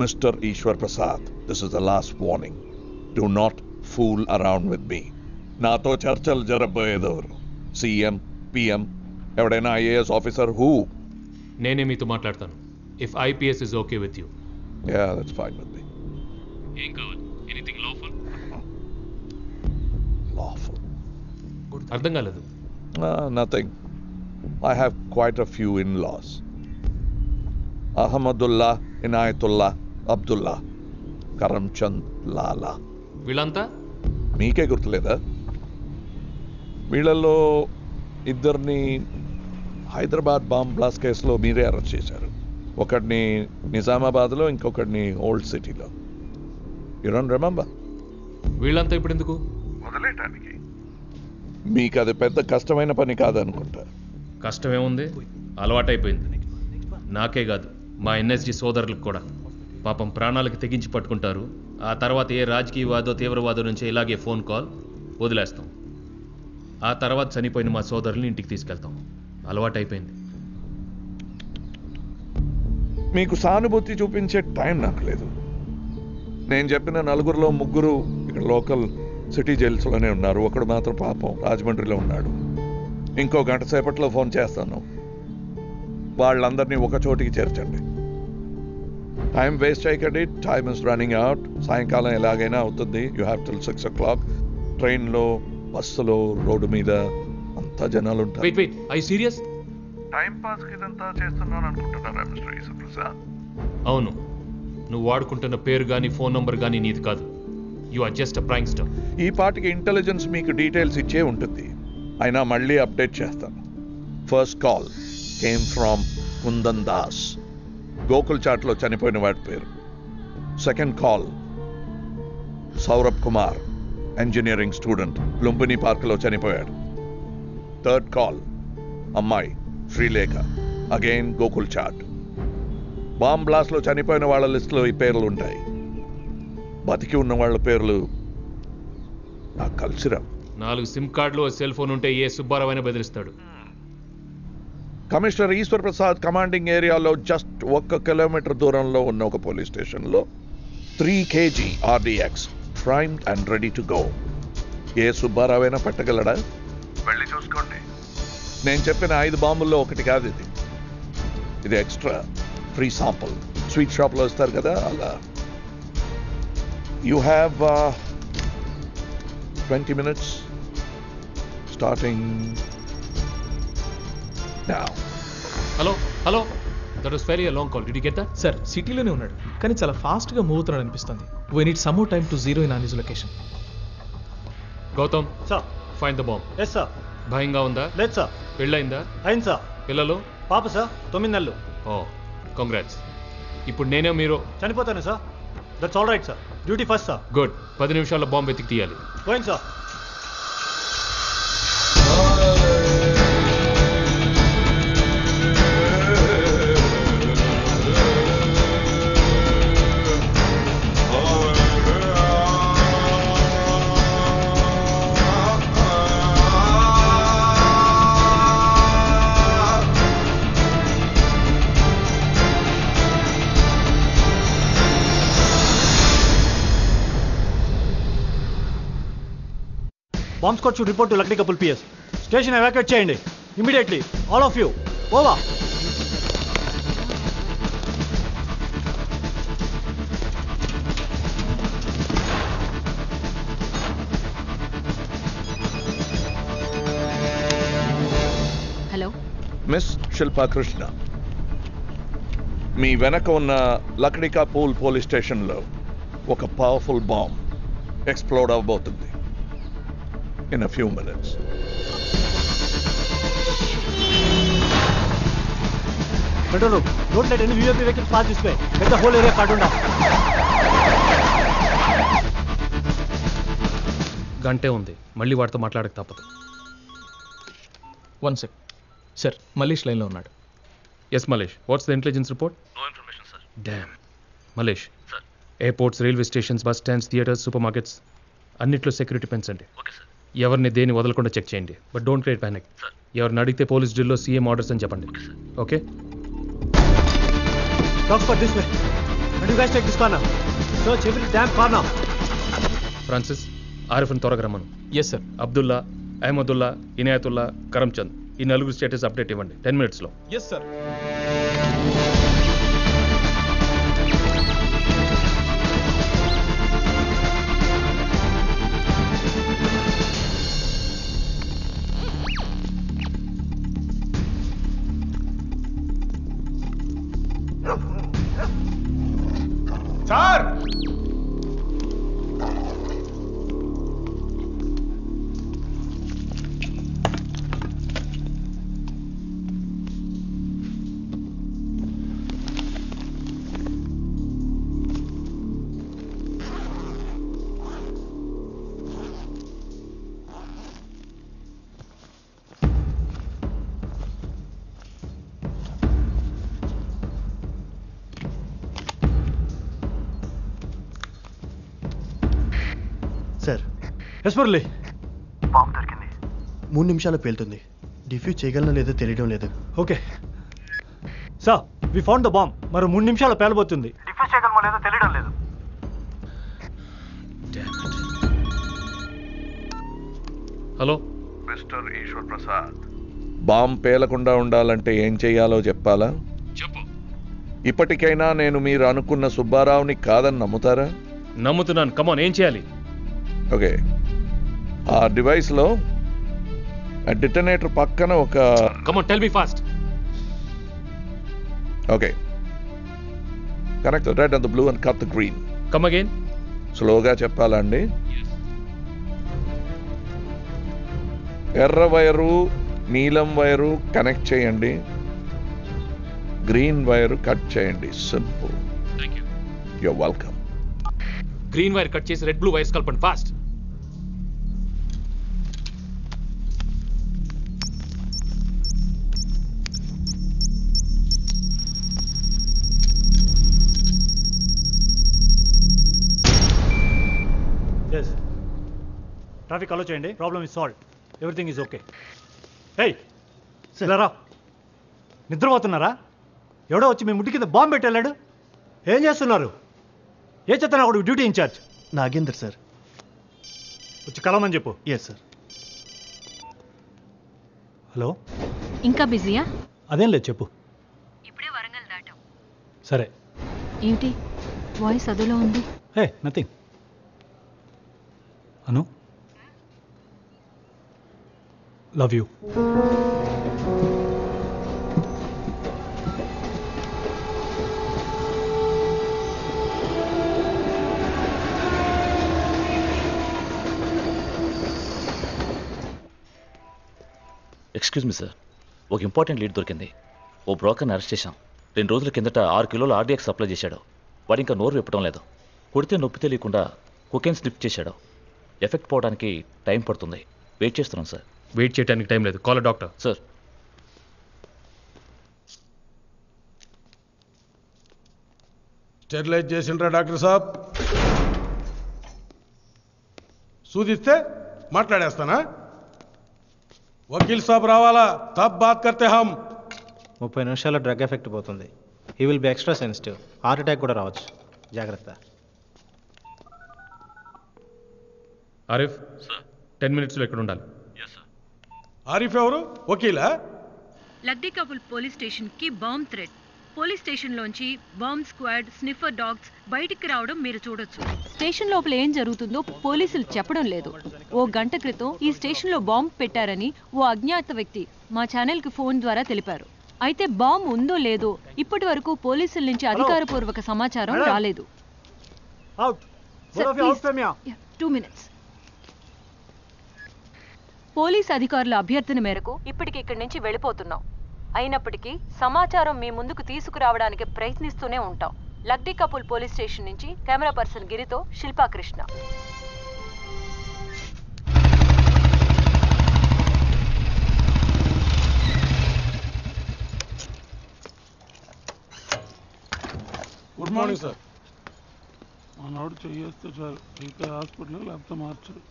Mister Eshwar Prasad, this is the last warning. Do not fool around with me. నాతో చర్చలు జరగబోయేదెవరు? సీఎం, పిఎం, ఎవడైనా ఐఏఎస్ ఆఫీసర్? హూ? నేనే మీతో మాట్లాడతాను. If IPS is okay with you. Yeah, that's fine with me. ఏం కావాలి? Anything lawful? లాఫుల్? అర్థం కాలేదు. Nothing. I have quite a few in-laws. Ahmadullah, Inayatullah, Abdullah, Karamchand Lala. వీళ్ళంతా మీకే గుర్తులేదా? వీళ్ళల్లో ఇద్దరిని హైదరాబాద్ బాంబ్ బ్లాస్ట్ కేసులో మీరే అరెస్ట్ చేశారు. ఒకడిని నిజామాబాద్లో, ఇంకొకడిని ఓల్డ్ సిటీలో. You don't remember? వీళ్ళంతా ఇప్పుడు ఎందుకు? వదిలేయటానికి. మీకు అది పెద్ద కష్టమైన పని కాదనుకుంటా. కష్టమేముంది, అలవాటైపోయింది. నాకే కాదు, మా ఎన్ఎస్జీ సోదరులకు కూడా. పాపం ప్రాణాలకు తెగించి పట్టుకుంటారు. ఆ తర్వాత ఏ రాజకీయవాదో తీవ్రవాదో నుంచి ఇలాగే ఫోన్ కాల్, వదిలేస్తాం. ఆ తర్వాత చనిపోయిన మా సోదరుల్ని ఇంటికి తీసుకెళ్తాం. అలవాటైపోయింది. మీకు సానుభూతి చూపించే టైం నాకు లేదు. నేను చెప్పిన నలుగురిలో ముగ్గురు ఇక్కడ లోకల్ సిటీ జైల్స్లోనే ఉన్నారు. ఒకడు మాత్రం పాపం రాజమండ్రిలో ఉన్నాడు. ఇంకో గంట సేపట్లో ఫోన్ చేస్తాను. వాళ్ళందరినీ ఒక చోటికి చేర్చండి. టైం వేస్ట్ చేయకండి. Time is running out. సాయంకాలం ఎలాగైనా అవుతుంది. You have till 6 o'clock. ట్రైన్లో, బస్సులో, రోడ్డు మీద అంతా జనాలు ఉంటారు. Wait wait, I serious? Time పాస్కి ఇదంతా చేస్తున్నాను అనుకుంటున్నారా మిస్టర్ ఈశ్వర్ ప్రసాద్? అవును. నువ్వు వాడుకుంటున్న పేరు కానీ ఫోన్ నంబర్ కానీ నీది కాదు. You are just a prankster. ఈ పాటికి ఇంటెలిజెన్స్ మీకు డీటెయిల్స్ ఇచ్చే ఉంటుంది. అయినా మళ్ళీ అప్డేట్ చేస్తాను. First call came from Kundan Das, Gokul చాట్లో చనిపోయిన వాడి పేరు. Second call Saurabh Kumar, engineering student, Lumbini పార్క్లో చనిపోయాడు. థర్డ్ కాల్ అమ్మాయి Srilekha, again Gokul chat. Bomb బ్లాస్ట్లో చనిపోయిన వాళ్ళ లిస్టులో ఈ పేర్లు ఉంటాయి. బతికి ఉన్న వాళ్ళ పేర్లు నాకు కలిసిరా. 4 సిమ్ కార్డులు, సెల్ ఫోన్ ఉంటే ఏ సుబ్బారావు అయినా బెదిరిస్తాడు. కమిషనర్ ఈశ్వర్ ప్రసాద్ కమాండింగ్ ఏరియాలో జస్ట్ 1 కిలోమీటర్ దూరంలో ఉన్న ఒక పోలీస్ స్టేషన్లో 3 kg RDX primed and ready to go. ఏ సుబ్బారావు అయినా పట్టగలడా? వెళ్ళి చూసుకోండి. నేను చెప్పిన 5 బాంబుల్లో ఒకటి కాదు ఇది. ఇది ఎక్స్ట్రా ఫ్రీ శాంపుల్. స్వీట్ షాప్లో వస్తారు కదా అలా. You have 20 minutes starting now. Hello that was very long call. Did you get that? Sir సిటీలోనే ఉన్నాడు కానీ చాలా ఫాస్ట్గా మూవ్ అవుతున్నాడు అనిపిస్తుంది. We need some more time to zero in on his location. Gautam sir find the bomb. Yes sir. భయంగా ఉందా? లేదు సార్. పెళ్ళయిందా? అయింది సార్. పిల్లలు? పాప సార్ 9 నెలలు. Oh congrats. ఇప్పుడు నేనే మీరు చనిపోతాను sir. That's all right sir. Duty first sir. Good. 10 నిమిషాల్లో బాంబు వెతికి తీయాలి. పోయింది sir. Bomb squad should report to Lakdi Kapul PS. Station evacuate చేయండి immediately. All of you over. Hello miss Shilpa Krishna, మీ వెనక ఉన్న లక్డికా పూల్ పోలీస్ స్టేషన్లో ఒక పవర్ఫుల్ బాంబ్ ఎక్స్ప్లోడ్ అవబోతుంది in a few minutes. Control room, don't let any VIP vehicles pass this way. Let the whole area cordon down. గంటే ఉంది, మళ్ళీ వాడితో మాట్లాడక తప్పదు. 1 sec. సార్ మలేష్ లైన్లో ఉన్నాడు. Yes Malesh, what's the intelligence report? No information sir. Damn. Malesh, airports, railway stations, bus stands, theatres, supermarkets అన్నిట్లో security పెంచండి. Okay sir. ఎవరిని దేన్ని వదలకుండా చెక్ చేయండి. But don't create panic. ఎవరిని అడిగితే పోలీస్ డ్రిల్లో సీఎం ఆర్డర్స్ అని చెప్పండి. Okay? Talk this way. And you guys take this corner. Search every damn corner. Francis, ఆరిఫ్ని త్వరగా రమ్మను. Yes sir. అబ్దుల్లా, అహ్మదుల్లా, ఇనాయతుల్లా, కరంచంద్ ఈ నలుగురు స్టేటస్ అప్డేట్ ఇవ్వండి 10 minutesలో. Yes sir. Sir sir yes Murali. Bomb దొరికింది. 3 నిమిషాలు పేలుతుంది. డిఫ్యూజ్ చేయగలనో లేదో తెలియడం లేదు. Okay sir, we found the bomb. మరో 3 నిమిషాలు పేలబోతుంది. డిఫ్యూజ్ చేయగలమో లేదో తెలియడం లేదు. Hello mister Eshwar Prasad, bomb పేలకుండా ఉండాలంటే ఏం చెయ్యాలో చెప్పాలా? చెప్పు. ఇప్పటికైనా నేను మీరు అనుకున్న సుబ్బారావుని కాదని నమ్ముతారా? నమ్ముతున్నాను. కమాన్, ఏం చేయాలి? ఓకే, ఆ డివైస్లో డిటనేటర్ పక్కన ఒక come on tell me fast. Okay, connect the red and the blue and cut the green. Come again. స్లోగా చెప్పాలా అండి? ఎర్ర వైరు నీలం వైరు కనెక్ట్ చేయండి, గ్రీన్ వైరు కట్ చేయండి. Simple. You're welcome. Green wire cut చేసి రెడ్ బ్లూ వైర్స్ కలపండి fast. Yes, traffic allow చేయండి. Problem is solve. Everything is okay. Hey సరేరా, నిద్రపోతున్నారా? ఎవడో వచ్చి మీ ముట్టి కింద బాంబు పెట్టి వెళ్ళాడు. ఏం చేస్తున్నారు? ఏ చెప్తాను అక్కడ డ్యూటీ ఇన్ఛార్జ్? నాగేందర్ సార్. వచ్చి కలవమని చెప్పు. Yes sir. హలో, ఇంకా బిజీయా? అదేం లేదు, చెప్పు. ఇప్పుడే వరంగల్ దాటాం. సరే, ఏంటి వాయిస్ అదులో ఉంది? Hey nothing. Anu love you. Excuse me sir, ఒక ఇంపార్టెంట్ లీడ్ దొరికింది. ఓ బ్రోకర్ని అరెస్ట్ చేశాం. 2 రోజుల కిందట 6 కిలోల ఆర్డీఎక్స్ సప్లై చేశాడు. వాడు ఇంకా నోరు విప్పడం లేదు. కొడితే నొప్పి తెలియకుండా కొకైన్ స్లిప్ చేశాడు. ఎఫెక్ట్ పోవడానికి టైం పడుతుంది. వెయిట్ చేస్తున్నాం సార్. వెయిట్ చేయడానికి టైం లేదు. Call doctor. సార్ స్టెరిలైజ్ చేసిండ్రా డాక్టర్ సాబ్? సూదిస్తే మాట్లాడేస్తానా? వకీల్ సాబ్ రావాలా? తబ్ బాత్ కర్తే హమ్. 30 నిమిషాల్లో డ్రగ్ ఎఫెక్ట్ పోతుంది. He will be extra sensitive. Heart attack కూడా రావచ్చు. జాగ్రత్త. ఆరిఫ్ 10 మినిట్స్లో ఎక్కడ ఉండాలి? ఆరిఫ్ ఎవరు? వకీలా? లగ్డీ కపుల్ పోలీస్ స్టేషన్కి బాంబ్ థ్రెట్. పోలీస్ స్టేషన్లోంచి బాంబ్ స్క్వాడ్, స్నిఫర్ డాగ్స్ బయటికి రావడం మీరు చూడొచ్చు. స్టేషన్ లోపల ఏం జరుగుతుందో పోలీసులు చెప్పడం లేదు. ఓ గంట క్రితం ఈ స్టేషన్లో బాంబ్ పెట్టారని ఓ అజ్ఞాత వ్యక్తి మా ఛానల్కి ఫోన్ ద్వారా తెలిపారు. అయితే బాంబ్ ఉందో లేదో ఇప్పటి వరకు పోలీసుల నుంచి అధికారపూర్వక సమాచారం రాలేదు. 2 minutes. పోలీస్ అధికారుల అభ్యర్థన మేరకు ఇప్పటికి ఇక్కడి నుంచి వెళ్ళిపోతున్నాం. అయినప్పటికీ సమాచారం మీ ముందుకు తీసుకురావడానికి ప్రయత్నిస్తూనే ఉంటాం. లగ్డీ కపుల్ పోలీస్ స్టేషన్ నుంచి కెమెరా పర్సన్ గిరితో Shilpa Krishna. Good morning sir. మనోడు చెయ్యేస్తే చాలు, అయితే హాస్పిటల్ లేకపోతే మార్చరు.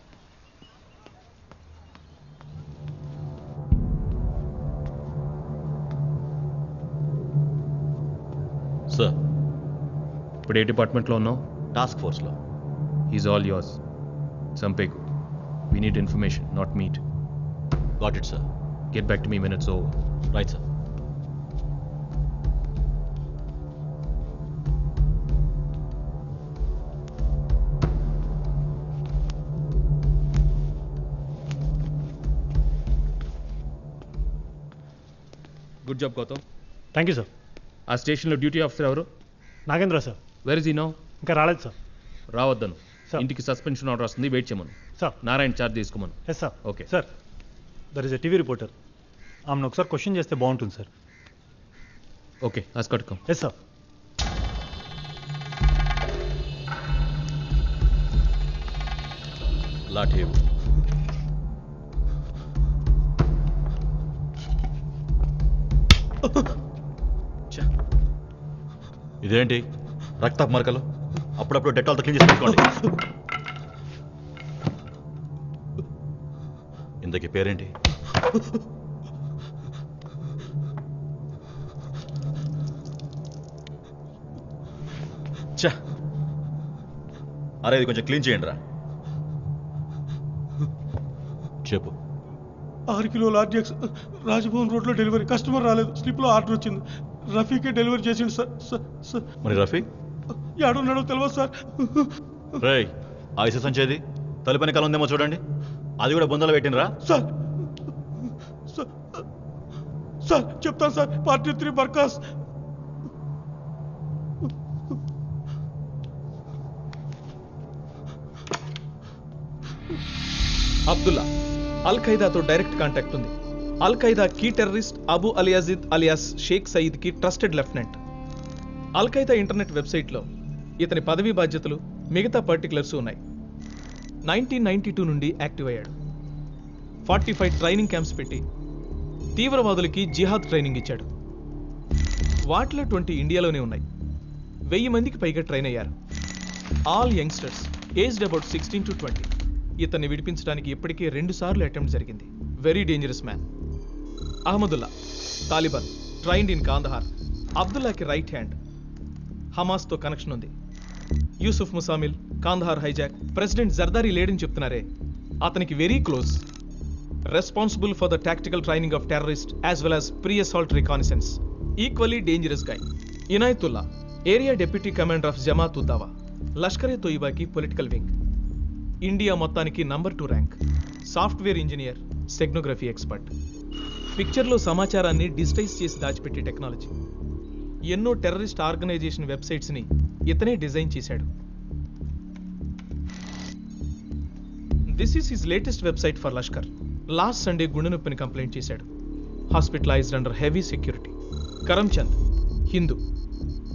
సార్, ఇప్పుడు ఏ డిపార్ట్మెంట్లో ఉన్నావు? టాస్క్ ఫోర్స్లో. Is all yours. సంపేకు. We need information, not meat. Got it sir. Get back to me minutes over. Right sir. Good job Gautam. Thank you sir. ఆ స్టేషన్లో డ్యూటీ ఆఫీసర్ ఎవరు? Nagendra sir. Where is he now? ఇంకా రాలేదు sir. రావద్దను. ఇంటికి suspension order వస్తుంది, wait చేయమను. Sir. Narayana charge తీసుకోమను. Yes sir. Okay sir, there is a TV reporter. ఆమెను ఒకసారి క్వశ్చన్ చేస్తే బాగుంటుంది సార్. ఓకే, అస్కట్కం. Yes sir. లాఠీ. ఇదేంటి రక్తపు మరకలు? అప్పుడప్పుడు డెటాల్తో క్లీన్ చేసి పెట్టుకోండి. ఇంతకీ పేరేంటి? అరే ఇది కొంచెం క్లీన్ చేయండి రా. చెప్పు. 6 కిలోల ఆర్డీఎక్స్ రాజభవన్ రోడ్లో డెలివరీ. కస్టమర్ రాలేదు, స్లిప్లో ఆర్డర్ వచ్చింది. రఫీకే డెలివరీ చేసిండు సార్. మరి రఫీ ఏడున్నాడో తెలియదు సార్. రే, ఆ ఇసు సంచేది తలుపని కాలం ఉందేమో చూడండి. అది కూడా బొందలు పెట్టినరా? సార్ సార్ చెప్తాను సార్. పార్టీ 3 బర్కాస్. అబ్దుల్లా అల్ ఖైదాతో డైరెక్ట్ కాంటాక్ట్ ఉంది. అల్ ఖైదా కీ terrorist Abu Alyazid alias Sheikh Saeed కి trusted lieutenant. Al Qaeda internet వెబ్సైట్లో ఇతని పదవీ బాధ్యతలు, మిగతా పర్టికులర్స్ ఉన్నాయి. 1992 నుండి యాక్టివ్ అయ్యాడు. 45 ట్రైనింగ్ క్యాంప్స్ పెట్టి తీవ్రవాదులకి జిహాద్ ట్రైనింగ్ ఇచ్చాడు. వాటిలో 20 ఇండియాలోనే ఉన్నాయి. 1000 మందికి పైగా ట్రైన్ అయ్యారు. All youngsters aged about 16 to 20. ఇతన్ని విడిపించడానికి ఇప్పటికే 2 సార్లు అటెంప్ట్ జరిగింది. Very dangerous man. Ahmadullah Taliban, trained in Kandahar. అబ్దుల్లాకి రైట్ హ్యాండ్. హమాస్తో కనెక్షన్ ఉంది. యూసుఫ్ ముసామిల్ కాందహార్ హైజాక్ ప్రెసిడెంట్ జర్దారీ లేడని చెప్తున్నారే, అతనికి very close. Responsible for the tactical training of terrorist as well as pre assault reconnaissance. Equally dangerous guy. Inayatullah area deputy commander of Jamaat Uddawa, Lashkare తోయిబాకి political wing. India మొత్తానికి number 2 rank. Software engineer, steganography expert. పిక్చర్లో సమాచారాన్ని digitize చేసి దాచిపెట్టే technology. ఎన్నో terrorist organization వెబ్సైట్స్ని ఇతనే design చేశాడు. This is his latest website for Lashkar. Last Sunday గుండె నొప్పిని కంప్లైంట్ చేశాడు. Hospitalized under heavy security. Karamchand, Hindu,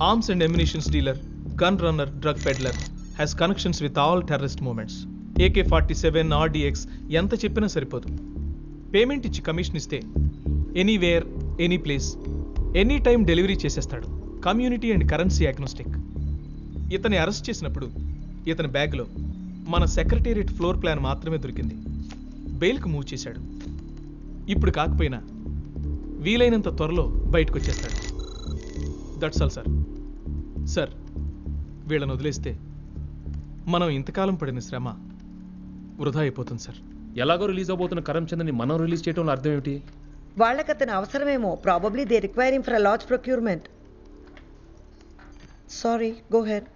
arms and ammunitions dealer, gun runner, drug peddler, has connections with all terrorist movements. AK-47, RDX ఎంత చెప్పినా సరిపోదు. Payment ఇచ్చి commission ఇస్తే anywhere, any place, any time delivery చేసేస్తాడు. Community and currency agnostic. ఇతన్ని arrest చేసినప్పుడు ఇతని బ్యాగ్లో మన సెక్రటేరియట్ ఫ్లోర్ ప్లాన్ మాత్రమే దొరికింది. బెయిల్కి మూవ్ చేశాడు. ఇప్పుడు కాకపోయినా వీలైనంత త్వరలో బయటకు వచ్చేస్తాడు. That's all sir. సార్, వీళ్ళని వదిలేస్తే మనం ఇంతకాలం పడిన శ్రమ వృధా అయిపోతుంది సార్. ఎలాగో రిలీజ్ అవబోతున్న కరమ్చంద్ని మనం రిలీజ్ చేయడంలో అర్థం ఏమిటి? వాళ్ళకి అతను అవసరమేమో. Probably they require him for a large procurement. Sorry, go head.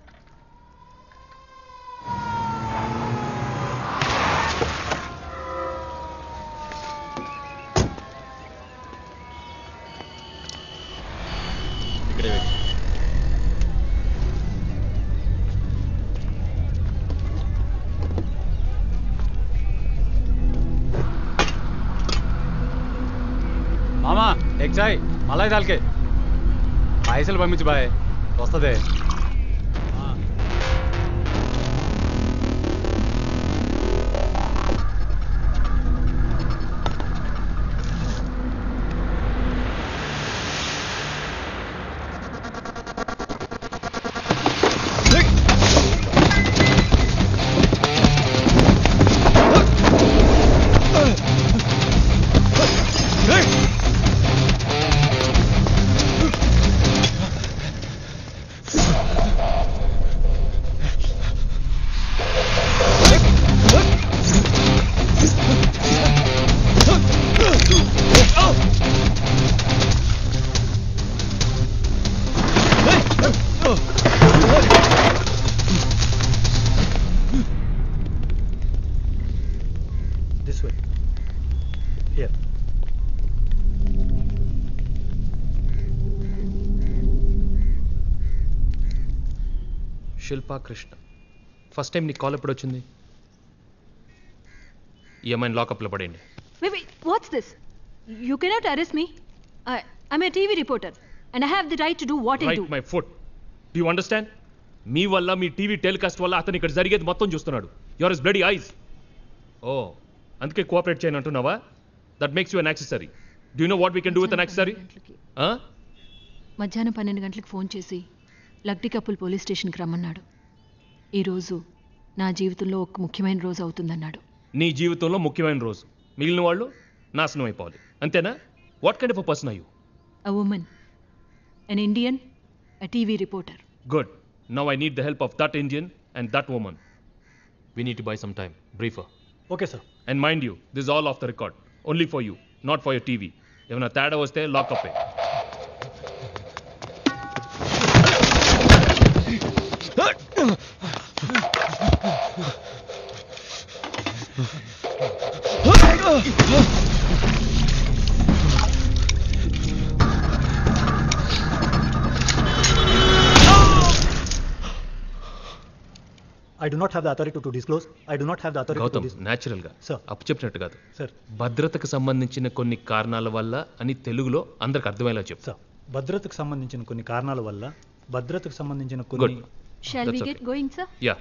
మామా ఎగ్ చాయ్ మలాయి దాల్కే పైసలు పంపించు బాయ్, వస్తుంది. This way. Here. Shilpa Krishna, first time నీకు కాల్ ఎప్పుడు వచ్చింది? ఏమైనా లాకప్లో పడేయండి. Wait, what's this? You cannot arrest me. I'm a TV reporter and I have the right to do what I do. Right my foot. Do you understand? మీ వల్ల, మీ TV telecast వల్ల అతను ఇక్కడ జరిగేది మొత్తం చూస్తున్నాడు. Your is bloody eyes. Oh, అందుకే cooperate చేయను అంటున్నావా? That makes you an accessory. Do you know what we can do with an accessory? మధ్యాహ్నం 12 గంటలకు ఫోన్ చేసి లక్డికప్పుల్ పోలీస్ స్టేషన్కి రమ్మన్నాడు. ఈరోజు నా జీవితంలో ఒక ముఖ్యమైన రోజు అవుతుందన్నాడు. నీ జీవితంలో ముఖ్యమైన రోజు, మిగిలిన వాళ్ళు నాశనం అయిపోవాలి, అంతేనా? What kind of a person are you? A woman, an Indian, a TV reporter. Good. Now I need the help of that Indian and that woman. We need to buy some time. Briefer. Okay, sir. And mind you, this is all off the record. Only for you, not for your TV. ఏమైనా తేడా వస్తే lock up. I do not have the authority to disclose. I do not have the authority to Gautam, disclose. న్యాచురల్గా అప్పు చెప్పినట్టు కాదు sir. భద్రతకు సంబంధించిన కొన్ని కారణాల వల్ల అని తెలుగులో అందరికి అర్థమయ్యేలా చెప్పు. సార్, భద్రతకు సంబంధించిన కొన్ని కారణాల వల్ల, భద్రతకు సంబంధించిన Good. కొన్ని. Shall we get going, sir? Yeah,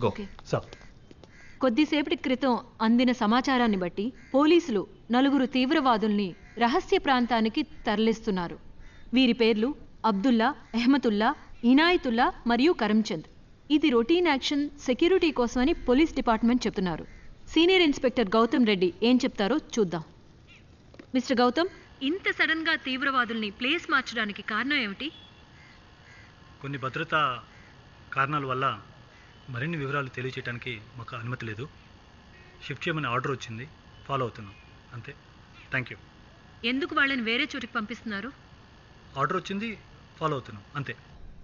go. Okay. Sir, కొద్దిసేపటి క్రితం అందిన సమాచారాన్ని బట్టి పోలీసులు 4 తీవ్రవాదుల్ని రహస్య ప్రాంతానికి తరలిస్తున్నారు. వీరి పేర్లు అబ్దుల్లా, అహ్మతుల్లా, ఇనాయతుల్లా మరియు కరమ్చంద్. ఇది రొటీన్ యాక్షన్ సెక్యూరిటీ కోసమని పోలీస్ డిపార్ట్మెంట్ చెప్తున్నారు. సీనియర్ ఇన్స్పెక్టర్ గౌతమ్ రెడ్డి ఏం చెప్తారో చూద్దాం. మిస్టర్ గౌతమ్, ఇంత సడన్ గా తీవ్రవాదుల్ని ప్లేస్ మార్చడానికి కారణం ఏమిటి? కొన్ని భద్రతా కారణాల వల్ల మరిన్ని వివరాలు తెలియచేయడానికి మాకు అనుమతి లేదు. షిఫ్ట్ చేయమని ఆర్డర్ వచ్చింది, ఫాలో అవుతున్నాం అంతే. Thank you. ఎందుకు వాళ్ళని వేరే చోటికి పంపిస్తున్నారు? ఆర్డర్ వచ్చింది, ఫాలో అవుతున్నాం అంతే.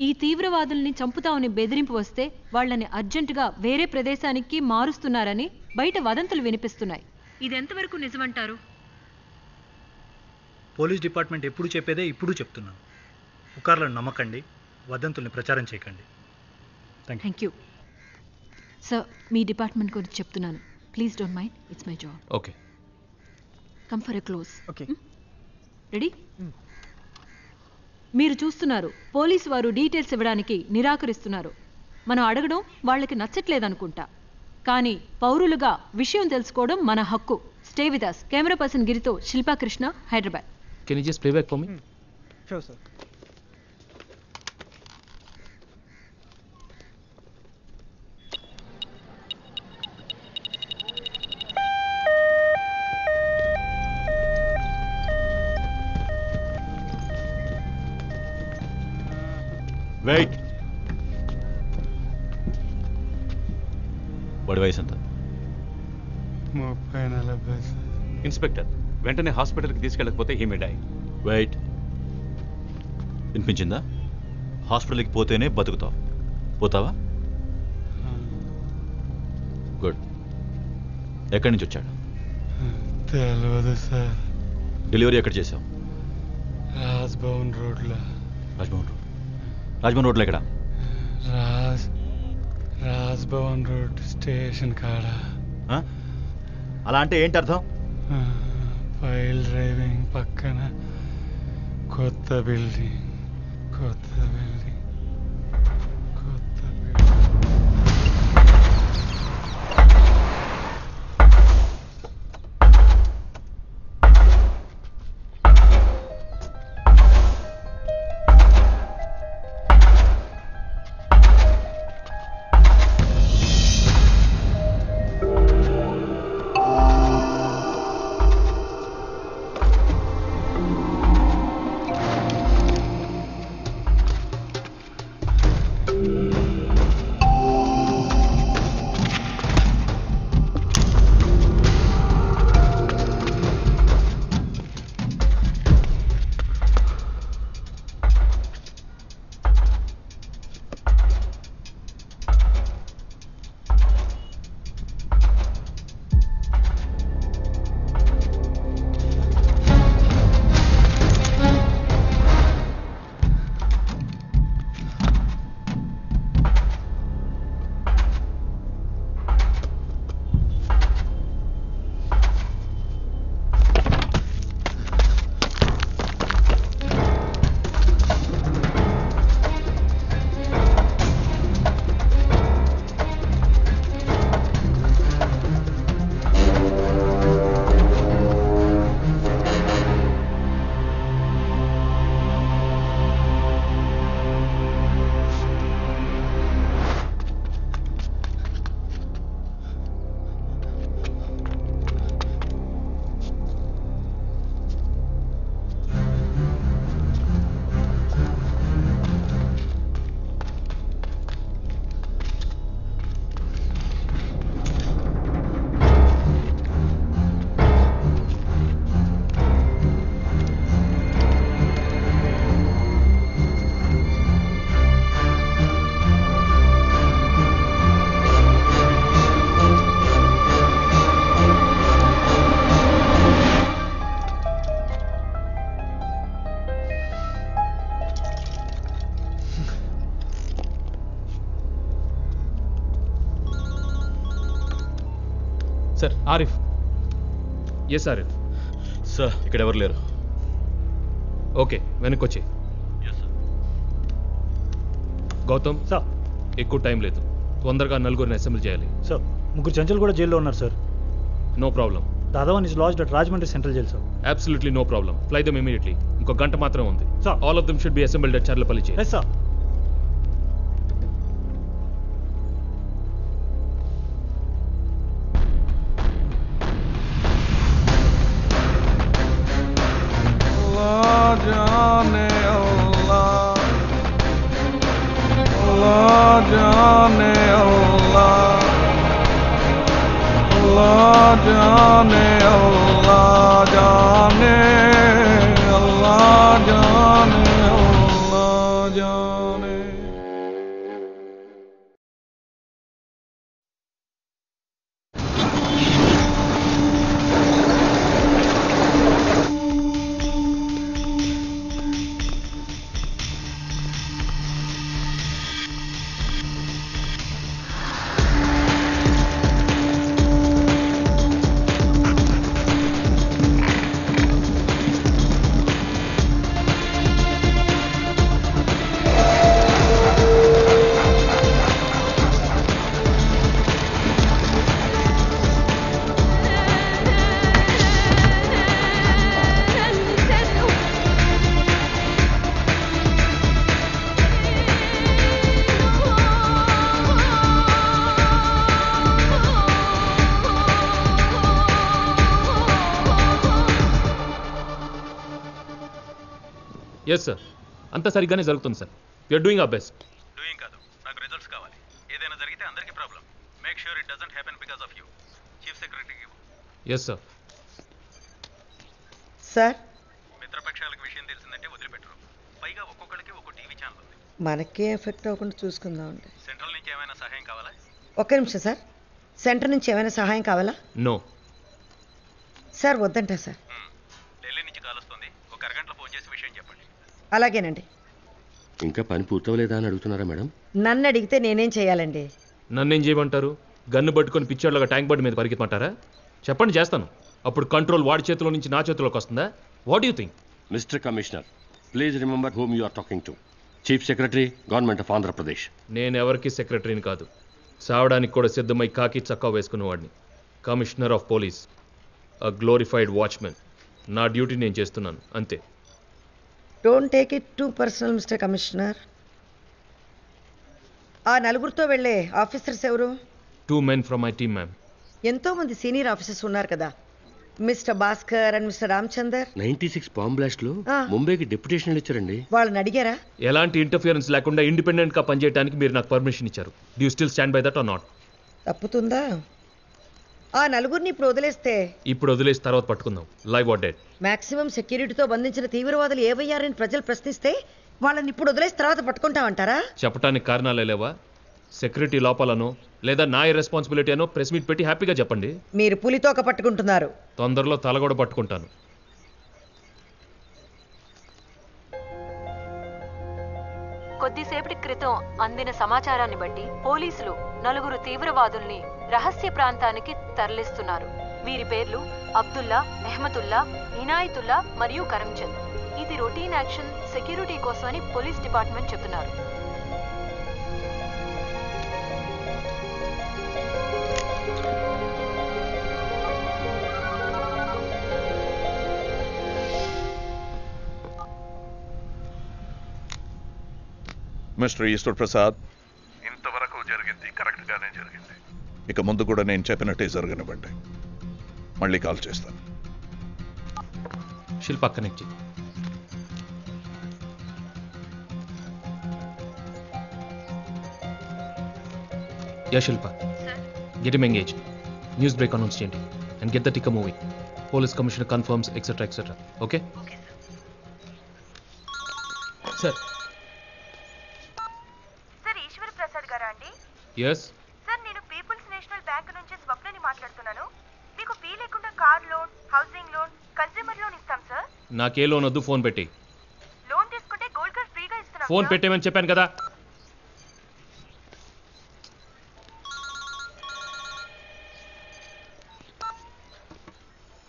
ఈ తీవ్రవాదుల్ని చంపుతామని బెదిరింపు వస్తే వాళ్ళని అర్జెంటుగా వేరే ప్రదేశానికి మారుస్తున్నారని బయట వదంతులు వినిపిస్తున్నాయి. ఇది ఎంతవరకు నిజమంటారు? పోలీస్ డిపార్ట్మెంట్ ఎప్పుడు చెప్పేదే ఇప్పుడు చెప్తున్నాను. పుకార్లను నమ్మకండి, వదంతుల్ని ప్రచారం చేయకండి. Thank you sir. Me department గురించి చెప్తున్నాను. Please don't mind, it's my job. Okay, come for a close. Okay, ready? మీరు చూస్తున్నారు, పోలీసు వారు డీటెయిల్స్ ఇవ్వడానికి నిరాకరిస్తున్నారు. మనం అడగడం వాళ్ళకి నచ్చట్లేదనుకుంటా, కానీ పౌరులుగా విషయం తెలుసుకోవడం మన హక్కు. Stay with us. Camera person గిరితో Shilpa Krishna, Hyderabad. Can you just play back for me? Sure sir. Wait. వాడి వయసు ఎంత? 30-40. ఇన్స్పెక్టర్, వెంటనే హాస్పిటల్కి తీసుకెళ్ళకపోతే హీ మే డై. వెయిట్. వినిపించిందా? హాస్పిటల్కి పోతేనే బతుకుతావు. పోతావా? గుడ్. ఎక్కడి నుంచి వచ్చాడు? తెలియదు సార్. డెలివరీ ఎక్కడ చేసావు? రాజ్భవన్ రోడ్లో. రాజ్భవన్ రోడ్? రాజ్భవన్ రోడ్లో ఎక్కడ? రాజ్భవన్ రోడ్ స్టేషన్ కాడ. అలా అంటే ఏంటి అర్థం? ఫైల్ డ్రైవింగ్ పక్కన కొత్త building. Sir, Arif. Yes Arif. Sir, ఇక్కడ ఎవరు లేరు. ఓకే, వెనక్కి వచ్చి. గౌతమ్ సార్, ఎక్కువ టైం లేదు, తొందరగా నలుగురిని అసెంబ్లీ చేయాలి. సార్, ముగ్గురు చెంచలు కూడా జైల్లో ఉన్నారు sir. No problem. The other one is lodged at Rajahmundry Central Jail, sir. Absolutely no problem. Fly them immediately. ఇంకో గంట మాత్రం ఉంది. Sir. All of them should be assembled at Charlapalli jail. Yes, sir. Allah jaane Allah, Allah jaane Allah, Allah jaane Allah jaane, Allah jaane Allah jaane. Yes sir, అంతా సరిగ్గానే జరుగుతుంది sir. You're doing our best. Doing కాదు, నాకు results కావాలి. ఏదైనా జరిగితే అందరికీ problem. Make sure it doesn't happen because of you. Chief సెక్రటరీకి ఇవ్వు. Yes sir. సార్, మిత్రపక్షాలకు విషయం తెలిసిందంటే వదిలిపెట్టరు. పైగా ఒక్కొక్కరికి ఒక్కో టీవీ ఛానల్ ఉంది. మనకే ఎఫెక్ట్ అవ్వకుండా చూసుకుందామండి. సెంట్రల్ నుంచి ఏమైనా సహాయం కావాలా? ఒక్క నిమిషం సార్. సెంటర్ నుంచి ఏమైనా సహాయం కావాలా? నో సార్, వద్దంటా సార్. ఢిల్లీ నుంచి కాల్ వస్తుంది. ఒక అరగంటలో ఫోన్ చేసి విషయం చెప్పండి. అలాగేనండి. ఇంకా పని పూర్తవలేదా అని అడుగుతున్నారా మేడం? నన్ను అడిగితే నేనేం చేయాలండి? నన్నేం చేయమంటారు? గన్ను పట్టుకొని పిచ్చాడులాగా ట్యాంక్ బండి మీద పరిగెత్తమంటారా? చెప్పండి, చేస్తాను. అప్పుడు కంట్రోల్ వాడి చేతిలో నుంచి నా చేతిలోకి వస్తుందా? What you think? Mister commissioner, please remember whom you are talking to. Chief secretary, government of Andhra Pradesh. నేను ఎవరికి సెక్రటరీని కాదు. సావడానికి కూడా సిద్ధమై కాకి చక్కా వేసుకున్నవాడిని. Commissioner of police, a glorified watchman. నా డ్యూటీ నేను చేస్తున్నాను, అంతే. Don't take it too personal mister commissioner. ఆ నలుగురితో వెళ్ళే ఆఫీసర్స్ ఎవరు? 2 men from my team, ma'am. ఎంతో మంది సీనియర్ ఆఫీసర్స్ ఉన్నారు కదా. Mister Bhaskar and mister Ramachandar. 96 bomb blast లో ఆ. ముంబైకి డెప్యుటేషన్ ఇచ్చారండి. వాళ్ళని అడిగారా? ఎలాంటి ఇంటర్ఫియరెన్స్ లేకుండా ఇండిపెండెంట్ గా పనిచేయడానికి మీరు నాకు పర్మిషన్ ఇచ్చారు. Do you still stand by that or not? తప్పుతుందా? ఆ నలుగురిని ఇప్పుడు వదిలేస్తే? ఇప్పుడు వదిలేసి తర్వాత పట్టుకుందాం. Live or dead. మాక్సిమం సెక్యూరిటీతో బంధించిన తీవ్రవాదులు ఏవయ్యారని ప్రజలు ప్రశ్నిస్తే వాళ్ళని ఇప్పుడు వదిలేసి తర్వాత పట్టుకుంటామంటారా? చెప్పడానికి కారణాలే లేవా? సెక్యూరిటీ లోపాలనో లేదా నా రెస్పాన్సిబిలిటీ అనో ప్రెస్ మీట్ పెట్టి హ్యాపీగా చెప్పండి. మీరు పులితోక పట్టుకుంటున్నారు. తొందరలో తల కూడా పట్టుకుంటాను. కొద్దిసేపటి క్రితం అందిన సమాచారాన్ని బట్టి పోలీసులు 4 తీవ్రవాదుల్ని రహస్య ప్రాంతానికి తరలిస్తున్నారు. వీరి పేర్లు అబ్దుల్లా, నెహ్మతుల్లా, ఇనాయతుల్లా మరియు కరంచంద్. ఇది రొటీన్ యాక్షన్ సెక్యూరిటీ కోసమని పోలీస్ డిపార్ట్మెంట్ చెప్తున్నారు. మిస్టర్ ఈశ్వర్ ప్రసాద్, ఇంతవరకు జరిగింది కరెక్ట్గానే జరిగింది. ఇక ముందు కూడా నేను చెప్పినట్టే జరగనివ్వండి. మళ్ళీ కాల్ చేస్తాను. శిల్ప కనెక్ట్ చేయి. Yeah Shilpa, get him engage. News break announce చేయండి and get the ticker moving. Police commissioner confirms etcetera etcetera. Okay sir. Sir, Eshwar Prasad గారా అండి? ఎస్ సార్, నేను పీపుల్స్ నేషనల్ బ్యాంక్ నుంచి స్వప్నని మాట్లాడుతున్నాను. మీకు ఫీ లేకుండా car loan, housing loan, consumer loan ఇస్తాం సార్. నాకే లోన్ వద్దు, ఫోన్ పెట్టి. లోన్ తీసుకుంటే గోల్డ్ కార్డ్ ఫ్రీగా ఇస్తున్నాం. ఫోన్ పెట్టేమని చెప్పాను కదా.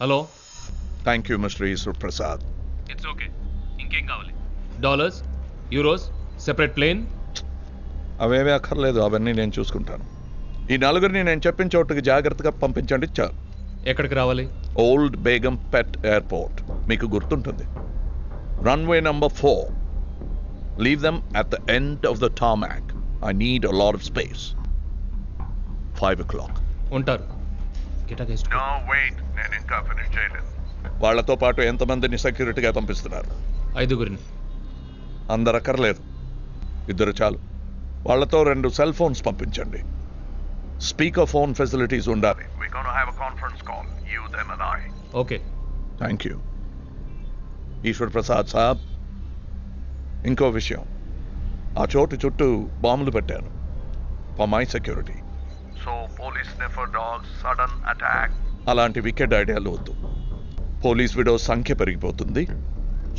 Hello. Thank you mister Eshwar Prasad. It's okay. ఇంకేం కావాలి? Dollars, euros, separate plane? అవేవే అక్కర్లేదు, అవన్నీ నేను చూసుకుంటాను. ఈ నలుగురిని నేను చెప్పిన చోటుకి జాగ్రత్తగా పంపించండి చాలు. ఎక్కడికి రావాలి? ఓల్డ్ బేగం పెట్ ఎయిర్పోర్ట్, మీకు గుర్తుంటుంది. Runway number 4. Leave them at the end of the tarmac. I need a lot of space. 5 o'clock. ఉంటారు. నో వెయిట్, నేను ఇంకా ఫినిష్ చేయలేదు. వాళ్ళతో పాటు ఎంతమందిని సెక్యూరిటీగా పంపిస్తున్నారు? 5గురిని. అందరు అక్కర్లేదు, 2 చాలు. వాళ్ళతో 2 సెల్ ఫోన్స్ పంపించండి. స్పీకర్ ఫోన్ ఫెసిలిటీస్ ఉండాలి. Okay. Thank you. Eshwar Prasad saab, ఇంకో విషయం, ఆ చోటు చుట్టూ బాంబులు పెట్టాను for my security. So police sniffer dogs, sudden attack అలాంటి వికెడ్ ఐడియాలు వద్దు. పోలీస్ విడోస్ సంఖ్య పెరిగిపోతుంది.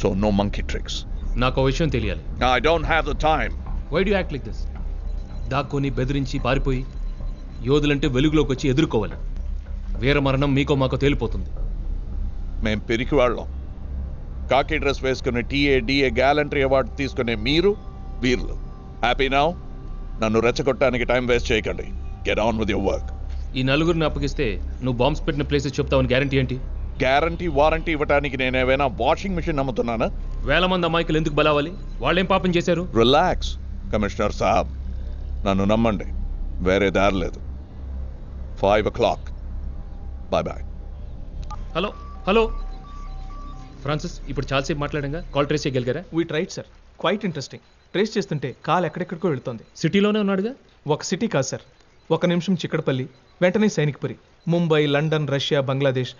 So no monkey tricks. నాకు విషయం తెలియాలి. I don't have the time. Why do act like this? దాక్కొని బెదిరించి పారిపోయి యోధులంటే వెలుగులోకి వచ్చి ఎదుర్కోవాలి. వీర మరణం మీకో మాకో తేలిపోతుంది. మేం పెరికి వాళ్ళం. కాకి డ్రెస్ వేసుకునే టీఏ గ్యాలంటరీ అవార్డు తీసుకునే మీరు వీర్లు. Happy now? నన్ను రెచ్చగొట్టడానికి టైం వేస్ట్ చేయకండి. Get on with your work. ఈ నలుగురిని అప్పగిస్తే నువ్వు బాంబ్స్ పెట్టిన ప్లేసెస్ చెప్తావని గ్యారంటీ ఏంటి? గ్యారంటీ వారంటీ ఇవ్వడానికి నేనేమైనా వాషింగ్ మిషన్ అమ్ముతున్నానా? 1000 మంది అమాయకులు ఎందుకు బలవాలి? వాళ్ళేం పాపం చేశారు? రిలాక్స్ కమిషనర్ సాబ్, నన్ను నమ్మండి, వేరే దారి లేదు. 5 o'clock. Bye bye. Hello hello. Francis ఇప్పుడు చాలాసేపు మాట్లాడంగా కాల్ ట్రేస్ చేయగలిగారా? We tried sir, quite interesting. Trace చేస్తుంటే కాల్ ఎక్కడెక్కడికో వెళుతోంది. సిటీలోనే ఉన్నాడుగా? ఒక సిటీ కాదు సార్, 1 నిమిషం చిక్కడపల్లి, వెంటనే సైనిక్పురి, ముంబై, లండన్, రష్యా, బంగ్లాదేశ్,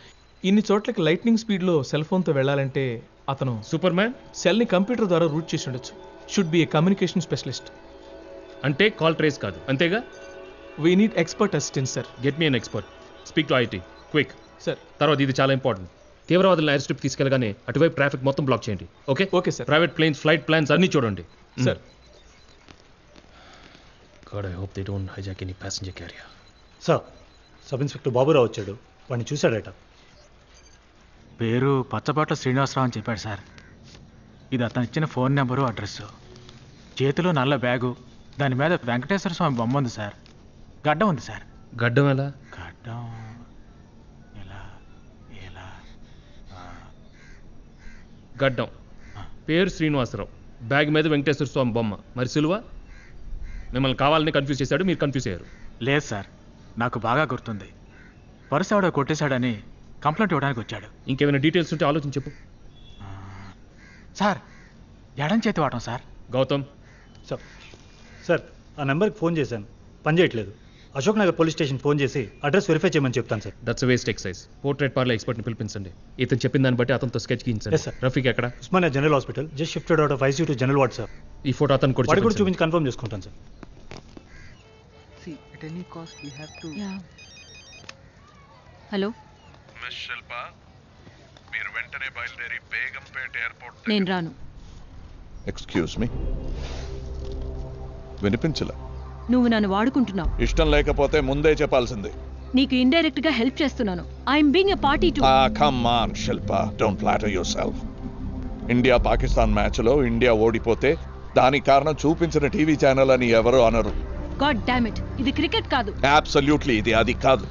ఇన్ని చోట్లకి లైట్నింగ్ స్పీడ్లో సెల్ ఫోన్తో వెళ్ళాలంటే అతను సూపర్ మ్యాన్. సెల్ని కంప్యూటర్ ద్వారా రూట్ చేసి ఉండొచ్చు. Should be a communication specialist. అంటే కాల్ ట్రేస్ కాదు, అంతేగా? We need expert assistant sir. Get me an expert. Speak to IT quick. Sir తర్వాత ఇది చాలా ఇంపార్టెంట్. తీవ్రవాదులను ఎయిర్ స్ట్రిప్ తీసుకెళ్ళగానే అటువైపు ట్రాఫిక్ మొత్తం బ్లాక్ చేయండి. Okay? Okay sir. Private planes, flight plans అన్నీ చూడండి. Sir. God, I hope they don't hijack any passenger carrier. Sir, sub inspector Baburao వచ్చాడు, వాడిని చూశాడట. పేరు పచ్చబాట్ల శ్రీనివాసరావు అని చెప్పాడు సార్. ఇది అతను ఇచ్చిన ఫోన్ నెంబరు, అడ్రస్సు. చేతిలో నల్ల బ్యాగు, దాని మీద వెంకటేశ్వర స్వామి బొమ్మ ఉంది సార్. గడ్డం ఉంది సార్. గడ్డం ఎలా? గడ్డం ఎలా ఎలా గడ్డం, పేరు శ్రీనివాసరావు, బ్యాగ్ మీద వెంకటేశ్వర స్వామి బొమ్మ, మరి సిలువ? మిమ్మల్ని కావాలని కన్ఫ్యూజ్ చేశాడు, మీరు కన్ఫ్యూజ్ అయ్యారు. లేదు సార్, నాకు బాగా గుర్తుంది. పర్సు ఆవిడ కొట్టేశాడని కంప్లైంట్ ఇవ్వడానికి వచ్చాడు. ఇంకేమైనా డీటెయిల్స్ ఉంటే ఆలోచన చెప్పు. సార్, ఎడం చేతి వాటం సార్. గౌతమ్. సార్, ఆ నెంబర్కి ఫోన్ చేశాను, పనిచేయట్లేదు. Ashok Nagar police station phone చేసి అడ్రస్ వెరిఫై చేయమని చెప్తాను సార్. That's waste exercise. Portrait parlour ఎక్స్పర్ట్ని పిలిపించండి. ఇతను చెప్పిన దాన్ని బట్టి అతనితో స్కెచ్ గీయించండి. రఫీక్ ఎక్కడ? Osmania general hospital, just shifted out of ICU to general ward sir. ఈ ఫోటో అతను కూడా చూపించి కన్ఫర్మ్ చేసుకుంటాను sir. At any cost we have to. Hello miss Shilpa, మీరు వెంటనే బయలుదేరి బేగంపేట ఎయిర్పోర్ట్. నేను రాను. Excuse me, వినిపించలే. నువ్వు నన్ను వాడుకుంటున్నావు. ఇష్టం లేకపోతే ముందే చెప్పాల్సింది. నీకు ఇండైరెక్ట్ గా హెల్ప్ చేస్తున్నాను. I'm being a party to. Come on Shilpa, don't flatter your self. India Pakistan మ్యాచ్లో ఇండియా ఓడిపోతే దానికి కారణం చూపించిన టీవీ ఛానల్ అని ఎవరు అనరు. గాడ్ డామ్ ఇట్, ఇది క్రికెట్ కాదు. అబ్సల్యూట్లీ ఇది అది కాదు.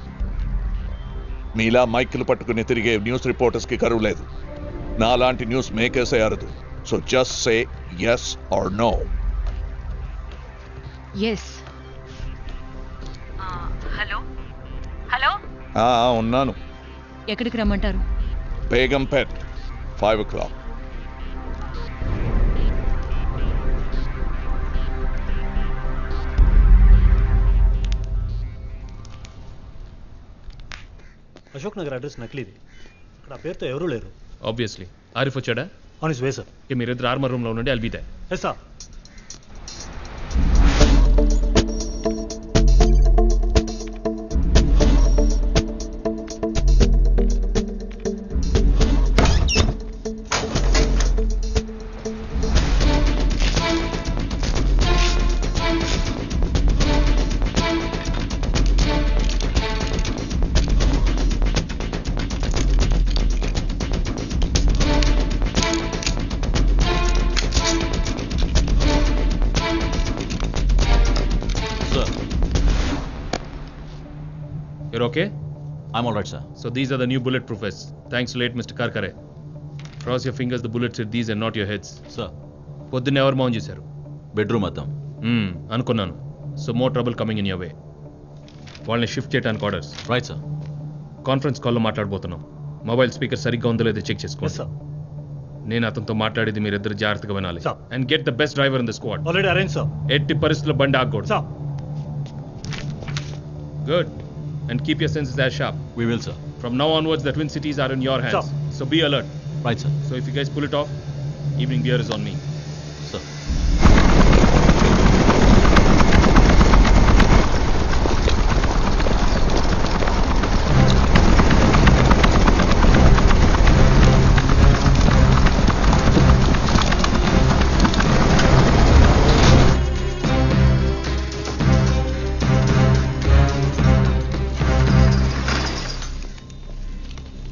మీలా మైకులు పట్టుకుని తిరిగే న్యూస్ రిపోర్టర్స్ కి కరువు లేదు. నాలాంటి న్యూస్ మేకర్సే అరదు. So just say yes or no. yes. Hello hello. ఉన్నాను. ఎక్కడికి రమ్మంటారు? బేగంపేట్, 5 o'clock. అశోక్ నగర్ అడ్రస్ నకిలీది. అక్కడ ఆ పేరుతో ఎవరూ లేరు. ఆబ్వియస్లీ. ఆరిఫ్ వచ్చాడా? On his way sir. మీరిద్దరు ఆర్మర్ రూమ్లో ఉండండి, I'll be there. Yes sir. You're okay? I'm all right, sir. So these are the new bulletproof vests. Thanks to late Mr. Karkare. Cross your fingers, the bullets hit these and not your heads. Sir. పొద్దున్న ఎవరు మౌన్ చేశారు? Bedroom అద్దం. అనుకున్నాను. So more trouble coming in your way. వాళ్ళని shift చేయడానికి orders. Right sir. Conference కాల్లో మాట్లాడబోతున్నాం. Mobile speaker సరిగ్గా ఉందో లేదో చెక్ చేసుకోండి. నేను అతనితో మాట్లాడేది మీరిద్దరు జాగ్రత్తగా వినాలి. And get the best driver in the squad. Already arrange sir. ఎట్టి పరిస్థితుల్లో బండి ఆగకూడదు. Good. And keep your senses as sharp. We will, sir. From now onwards, the Twin Cities are in your hands. Sir. So be alert. Right, sir. So if you guys pull it off, evening beer is on me. Sir.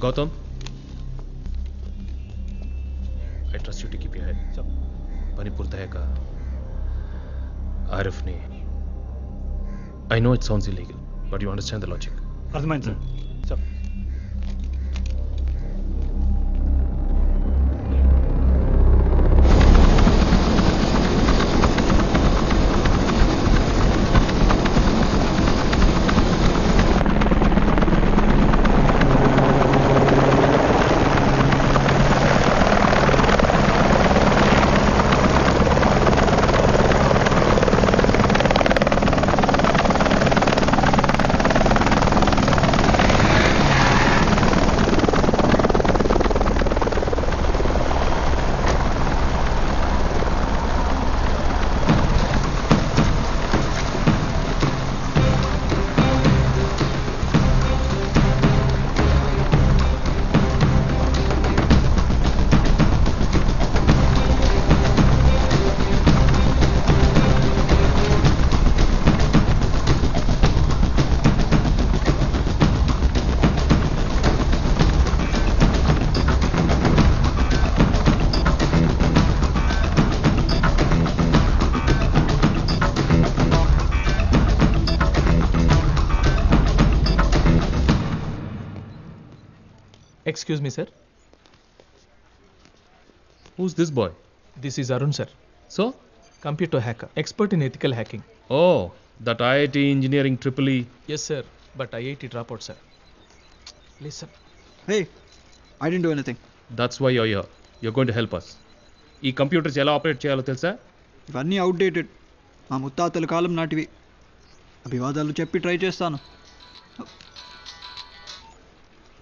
Gautam, I trust you to keep your head. పని పూర్తయ్యాక ఆరిఫ్ని, I know it sounds illegal, but you understand the logic. అర్థమైంది sir. Excuse me, sir. Who's this boy? This is Arun, sir. So? Computer hacker, expert in ethical hacking. Oh, that IIT engineering triple E. Yes, sir. But IIT dropout, sir. Listen. Hey, I didn't do anything. That's why you're here. You're going to help us. ఈ computers ఎలా operate చేయాలో తెలుసా? ఇవన్నీ outdated. మా ముత్తాతల కాలం నాటివి. అభివాదాలు చెప్పి try చేస్తాను.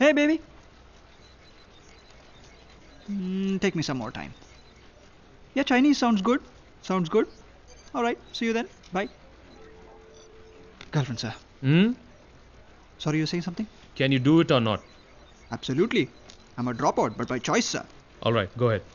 Hey, baby. Take me some more time. Yeah, Chinese sounds good. Sounds good. All right. See you then. Bye. Girlfriend, sir. Sorry, you're saying something? Can you do it or not? Absolutely. I'm a dropout, but by choice, sir. All right, go ahead.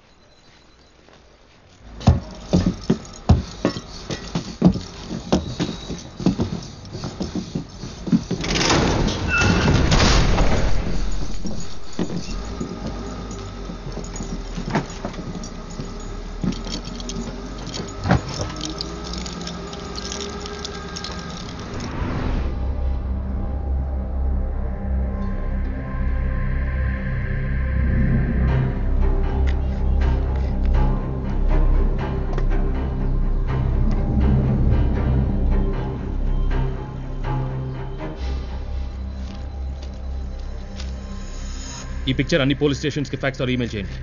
ఈ picture అన్ని police స్టేషన్స్కి fax are email చేయండి.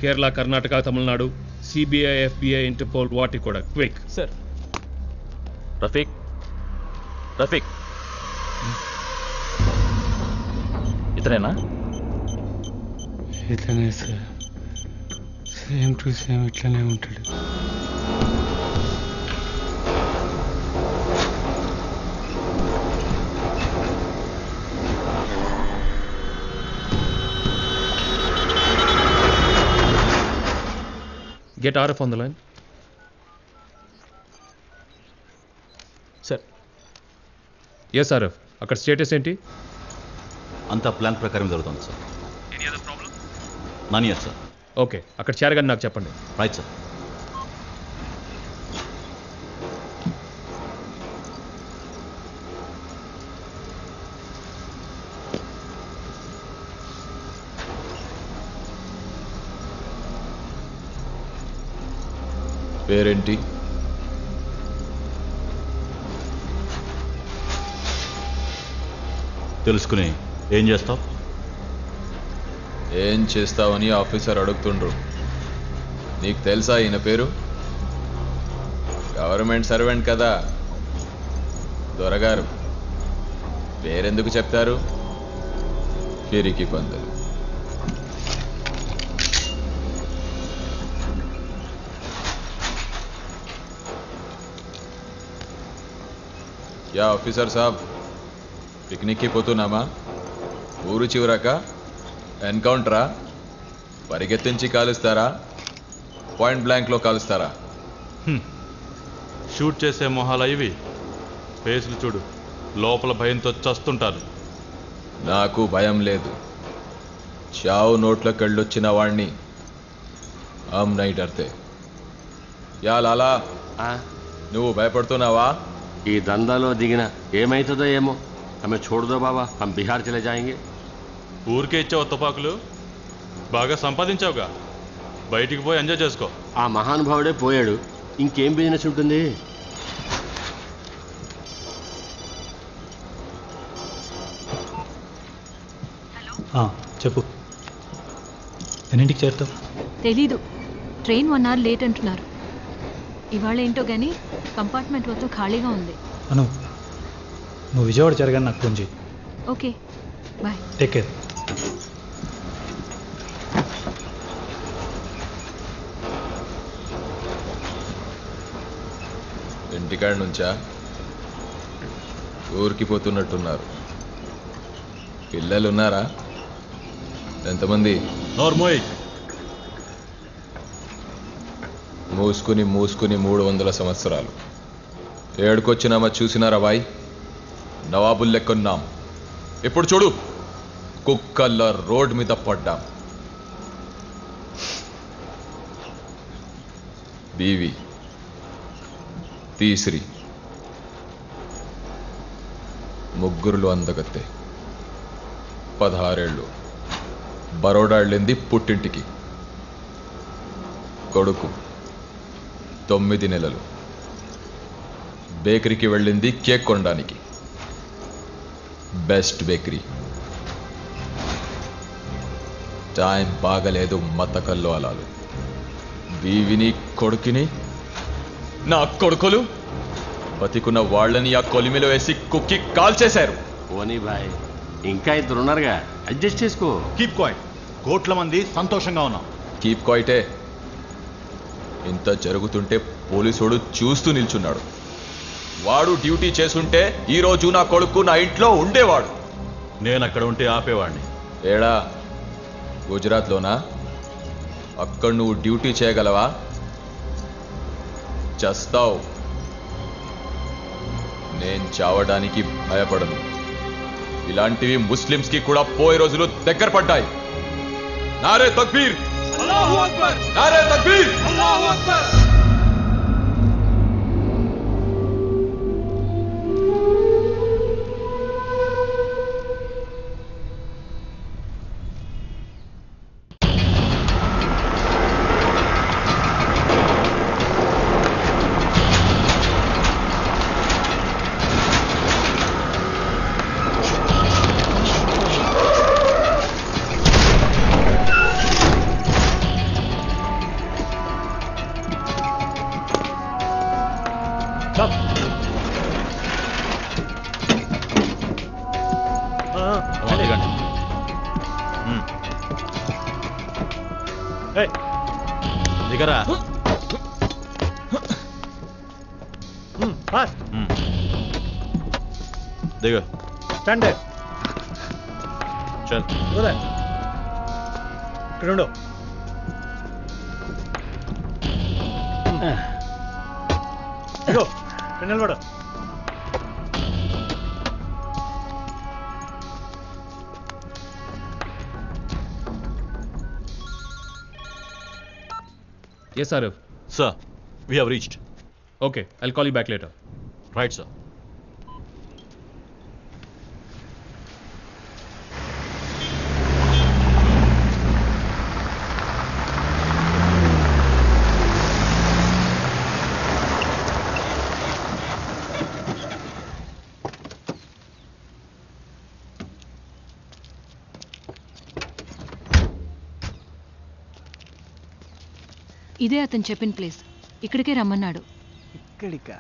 Kerala, Karnataka, Tamil Nadu, CBI, FBI, interpole, వాటి కూడా quick. Sir. Rafiq, Rafiq, ఇతనేనా? ఇతనే sir. Same to same ఇట్లనే ఉంటాడు. Get RF on the line. Sir. Yes, RF. అక్కడ status ఏంటి? అంతా ప్లాన్ ప్రకారం జరుగుతుంది sir. Any other problem? None yet, sir. Okay, అక్కడ చేరగానే నాకు చెప్పండి. Right, sir. పేరేంటి? తెలుసుకుని ఏం చేస్తావు? ఏం చేస్తావని ఆఫీసర్ అడుగుతుండ్రు. నీకు తెలుసా ఈయన పేరు? గవర్నమెంట్ సర్వెంట్ కదా దొరగారు. పేరెందుకు చెప్తారు? పిరికి పందులు. యా ఆఫీసర్ సాబ్, పిక్నిక్కి పోతున్నామా? ఊరు చివరాక ఎన్కౌంటరా? పరిగెత్తించి కాలుస్తారా? పాయింట్ బ్లాంక్లో కాలుస్తారా? షూట్ చేసే మొహాలు ఇవి. ఫేసులు చూడు, లోపల భయంతో చస్తుంటారు. నాకు భయం లేదు. చావు నోట్లోకెళ్ళొచ్చిన వాణ్ణి హమ్ నహీ డర్తే. యా లాలా, నువ్వు భయపడుతున్నావా? ఈ దందాలో దిగిన ఏమైతుందో ఏమో. హమే छोड़ दो బాబా, హమ్ బిహార్ చలే జాయేంగే. ఊరికే ఇచ్చావు తుపాకులు, బాగా సంపాదించావుగా, బయటికి పోయి ఎంజాయ్ చేసుకో. ఆ మహానుభావుడే పోయాడు, ఇంకేం బిజినెస్ ఉంటుంది? చెప్పు. ఎన్నింటికి చేరుతావు? తెలీదు. ట్రైన్ 1 hour లేట్ అంటున్నారు. ఇవాళ ఏంటో కానీ కంపార్ట్మెంట్ మొత్తం ఖాళీగా ఉంది. అను, నువ్వు విజయవాడ జరగాని నాకు ఫోన్ చేయి. Okay, bye. Take care. ఇంటికాడ నుంచా? ఊరికి పోతున్నట్టున్నారు. పిల్లలు ఉన్నారా? ఎంతమంది? మూసుకుని మూసుకుని 300 సంవత్సరాలు. ఏడుకొచ్చినామా చూసినారా బాయ్? నవాబుల్ లెక్కున్నాం. ఇప్పుడు చూడు, కుక్కల్లా రోడ్ మీద పడ్డాం. బీవి, తీసిరి, ముగ్గురులు అందగత్తే, 16 ఏళ్ళు. బరోడా వెళ్ళింది పుట్టింటికి. కొడుకు 9 నెలలు. బేకరీకి వెళ్ళింది కేక్ కొనడానికి. Best bakery. టైం బాగలేదు, మతకల్లో అలాలు. బీవిని కొడుకుని, నా కొడుకులు బతికున్న వాళ్ళని ఆ కొలిమిలో వేసి కుక్కి కాల్చేశారు. పోనీ బాయ్, ఇంకా ఇద్దరు ఉన్నారుగా, అడ్జస్ట్ చేసుకో. Keep quiet. కోట్ల మంది సంతోషంగా ఉన్నాం. కీప్ క్వైటే. ఇంత జరుగుతుంటే పోలీసుడు చూస్తూ నిల్చున్నాడు. వాడు డ్యూటీ చేసుంటే ఈరోజు నా కొడుకు నా ఇంట్లో ఉండేవాడు. నేను అక్కడ ఉంటే ఆపేవాడిని. ఏడా గుజరాత్లోనా? అక్కడ నువ్వు డ్యూటీ చేయగలవా? చస్తావు. నేను చావడానికి భయపడను. ఇలాంటివి ముస్లిమ్స్కి కూడా పోయే రోజులు దగ్గర పడ్డాయి. నారే తక్బీర్! అల్లాహు అక్బర్! నారే తక్బీర్! అల్లాహు అక్బర్! దిగరా. దిగ. స్టాండ్ చల్. ఇక్కడ ఉండు. ఇగో ఇక్కడ నిలబడు. Yes, Arif. Sir, we have reached. Okay, I'll call you back later. Right, sir. ఇదే అతను చెప్పిన ప్లేస్. ఇక్కడికే రమ్మన్నాడు. ఇక్కడికా?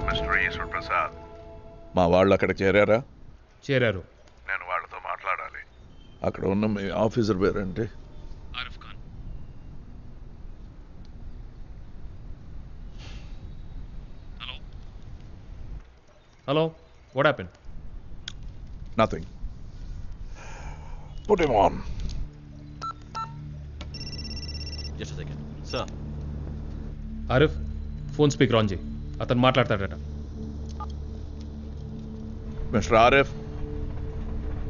మిస్టర్ ఈశ్వర్ ప్రసాద్, మా వాళ్ళు అక్కడ చేరారా? చేరారు. నేను వాళ్ళతో మాట్లాడాలి. అక్కడ ఉన్న మీ ఆఫీసర్ పేరంటే? Arif Khan. Hello, what happened? Nothing. Put him on. Just a second. Sir. Arif, phone speaker on చేయి. అతను మాట్లాడతాడట. మిస్టర్ ఆరిఫ్,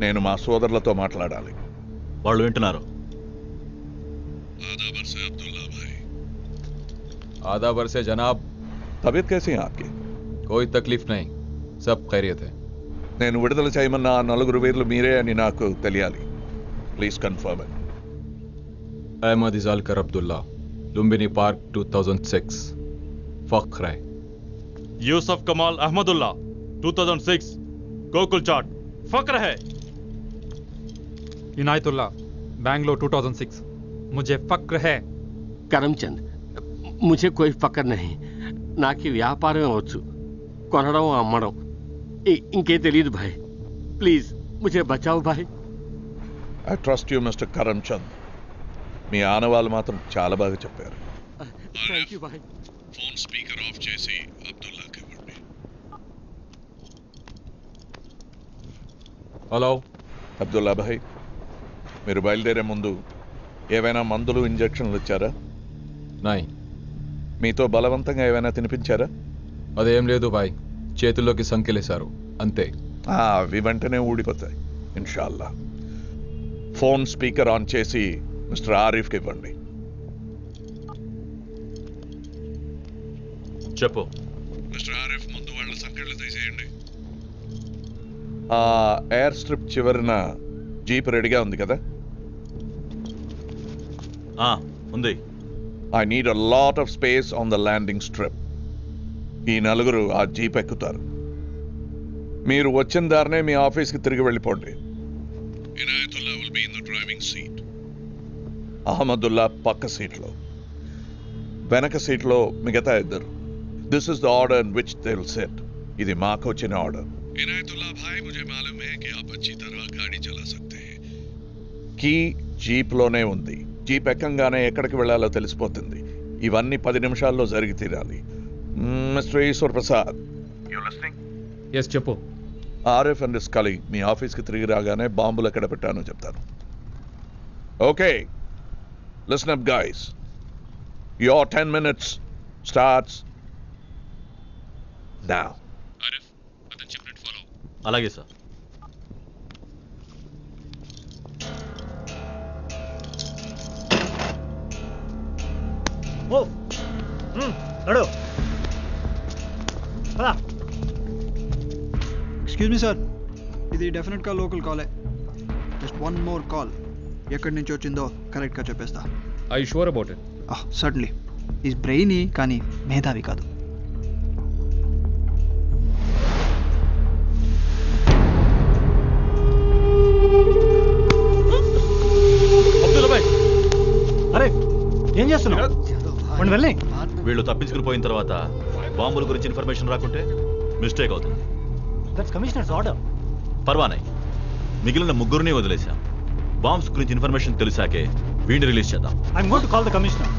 నేను మా సోదరులతో మాట్లాడాలి. వాళ్ళు వింటున్నారు. आदाब अरसे जनाब. तबीयत कैसी है आपकी? कोई तकलीफ नहीं, सब खैरियत है. నేను విడుదల చేయమన్న ఆ నలుగురు పేర్లు మీరే అని నాకు తెలియాలి. Please confirm it. Ahmed Ijalkar Abdullah, Lumbini park 2006. फख्र है. यूसुफ कमाल अहमदुल्ला 2006 गोकुल चाट फक्र है. इनायतुल्ला बैंगलोर 2006 मुझे फक्र है. करमचंद, मुझे कोई फक्र नहीं. नाकी व्यापारమే వచ్చు, కొనడం అమ్మడం ఇంకే తెలియదు భాయ్. ప్లీజ్ ముझे బచాओ భాయ్. I trust you mister Karamchand. మీ ఆనవాళ్ళు మాత్రం చాలా బాగా చెప్పారు. థాంక్యూ భాయ్. ఫోన్ స్పీకర్ ఆఫ్ చేసి అబ్దుల్లాకి ఇవ్వండి. హలో అబ్దుల్లా భాయ్, మీరు బయలుదేరే ముందు ఏవైనా మందులు ఇంజెక్షన్లు ఇచ్చారా? నాయ్. మీతో బలవంతంగా ఏమైనా తినిపించారా? అదేం లేదు బాయ్, చేతుల్లోకి సంఖ్యలేశారు అంతే. అవి వెంటనే ఊడిపోతాయి ఇన్షాల్లా. ఫోన్ స్పీకర్ ఆన్ చేసి మిస్టర్ ఆరిఫ్కి ఇవ్వండి. చెప్పు. మిస్టర్ ఆరిఫ్, ముందు వాళ్ళ సంఖ్యలు తీసేయండి. ఆ ఎయిర్ స్ట్రిప్ చివరిన జీప్ రెడీగా ఉంది కదా? ఉంది. I need a lot of space on the landing strip. ఈ నలుగురు ఆ జీప్ ఎక్కుతారు. మీరు వచ్చిన దారినే మీ ఆఫీస్కి తిరిగి వెళ్ళిపోండి. Inayatullah will be in the driving seat. Ahmadullah పక్క సీట్లో, వెనక సీట్లో మిగతా ఇద్దరు. This is the order in which they will SIT. ఇది మాకు వచ్చిన ఆర్డర్. ఇనాయతుల్లా భాయ్, ముझे मालूम है कि आप अच्छी तरह गाड़ी चला सकते हैं. కీ జీప్లోనే ఉంది. జీప్ ఎక్కంగానే ఎక్కడికి వెళ్ళాలో తెలిసిపోతుంది. ఇవన్నీ 10 నిమిషాల్లో జరిగి తీరాలి. మిస్టర్ ఈశ్వర్ ప్రసాద్, ఎస్ చెప్పు. ఆరిఫ్ అండ్ హిస్ కలీగ్ మీ ఆఫీస్కి తిరిగి రాగానే బాంబులు ఎక్కడ పెట్టానో చెప్తాను. Okay, listen up guys. Your 10 minutes starts now. అలాగే సార్. ఓ నడు. ఎక్స్క్యూజ్ మీ సార్, ఇది డెఫినెట్గా లోకల్ కాలే. Just 1 more call. ఎక్కడి నుంచి వచ్చిందో కరెక్ట్గా చెప్పేస్తా. I sure about it? Certainly. Is brainy కానీ మేధావి కాదు. అరే ఏం చేస్తున్నావు? వెళ్ళి వీళ్ళు తప్పించుకుని పోయిన తర్వాత బాంబుల గురించి ఇన్ఫర్మేషన్ రాకుంటే మిస్టేక్ అవుతుంది. That's commissioners order. పర్వానే, మిగిలిన ముగ్గురిని వదిలేశాం. బాంబ్స్ గురించి ఇన్ఫర్మేషన్ తెలిసాకే వీడిని రిలీజ్ చేద్దాం. I'm going to call the commissioner.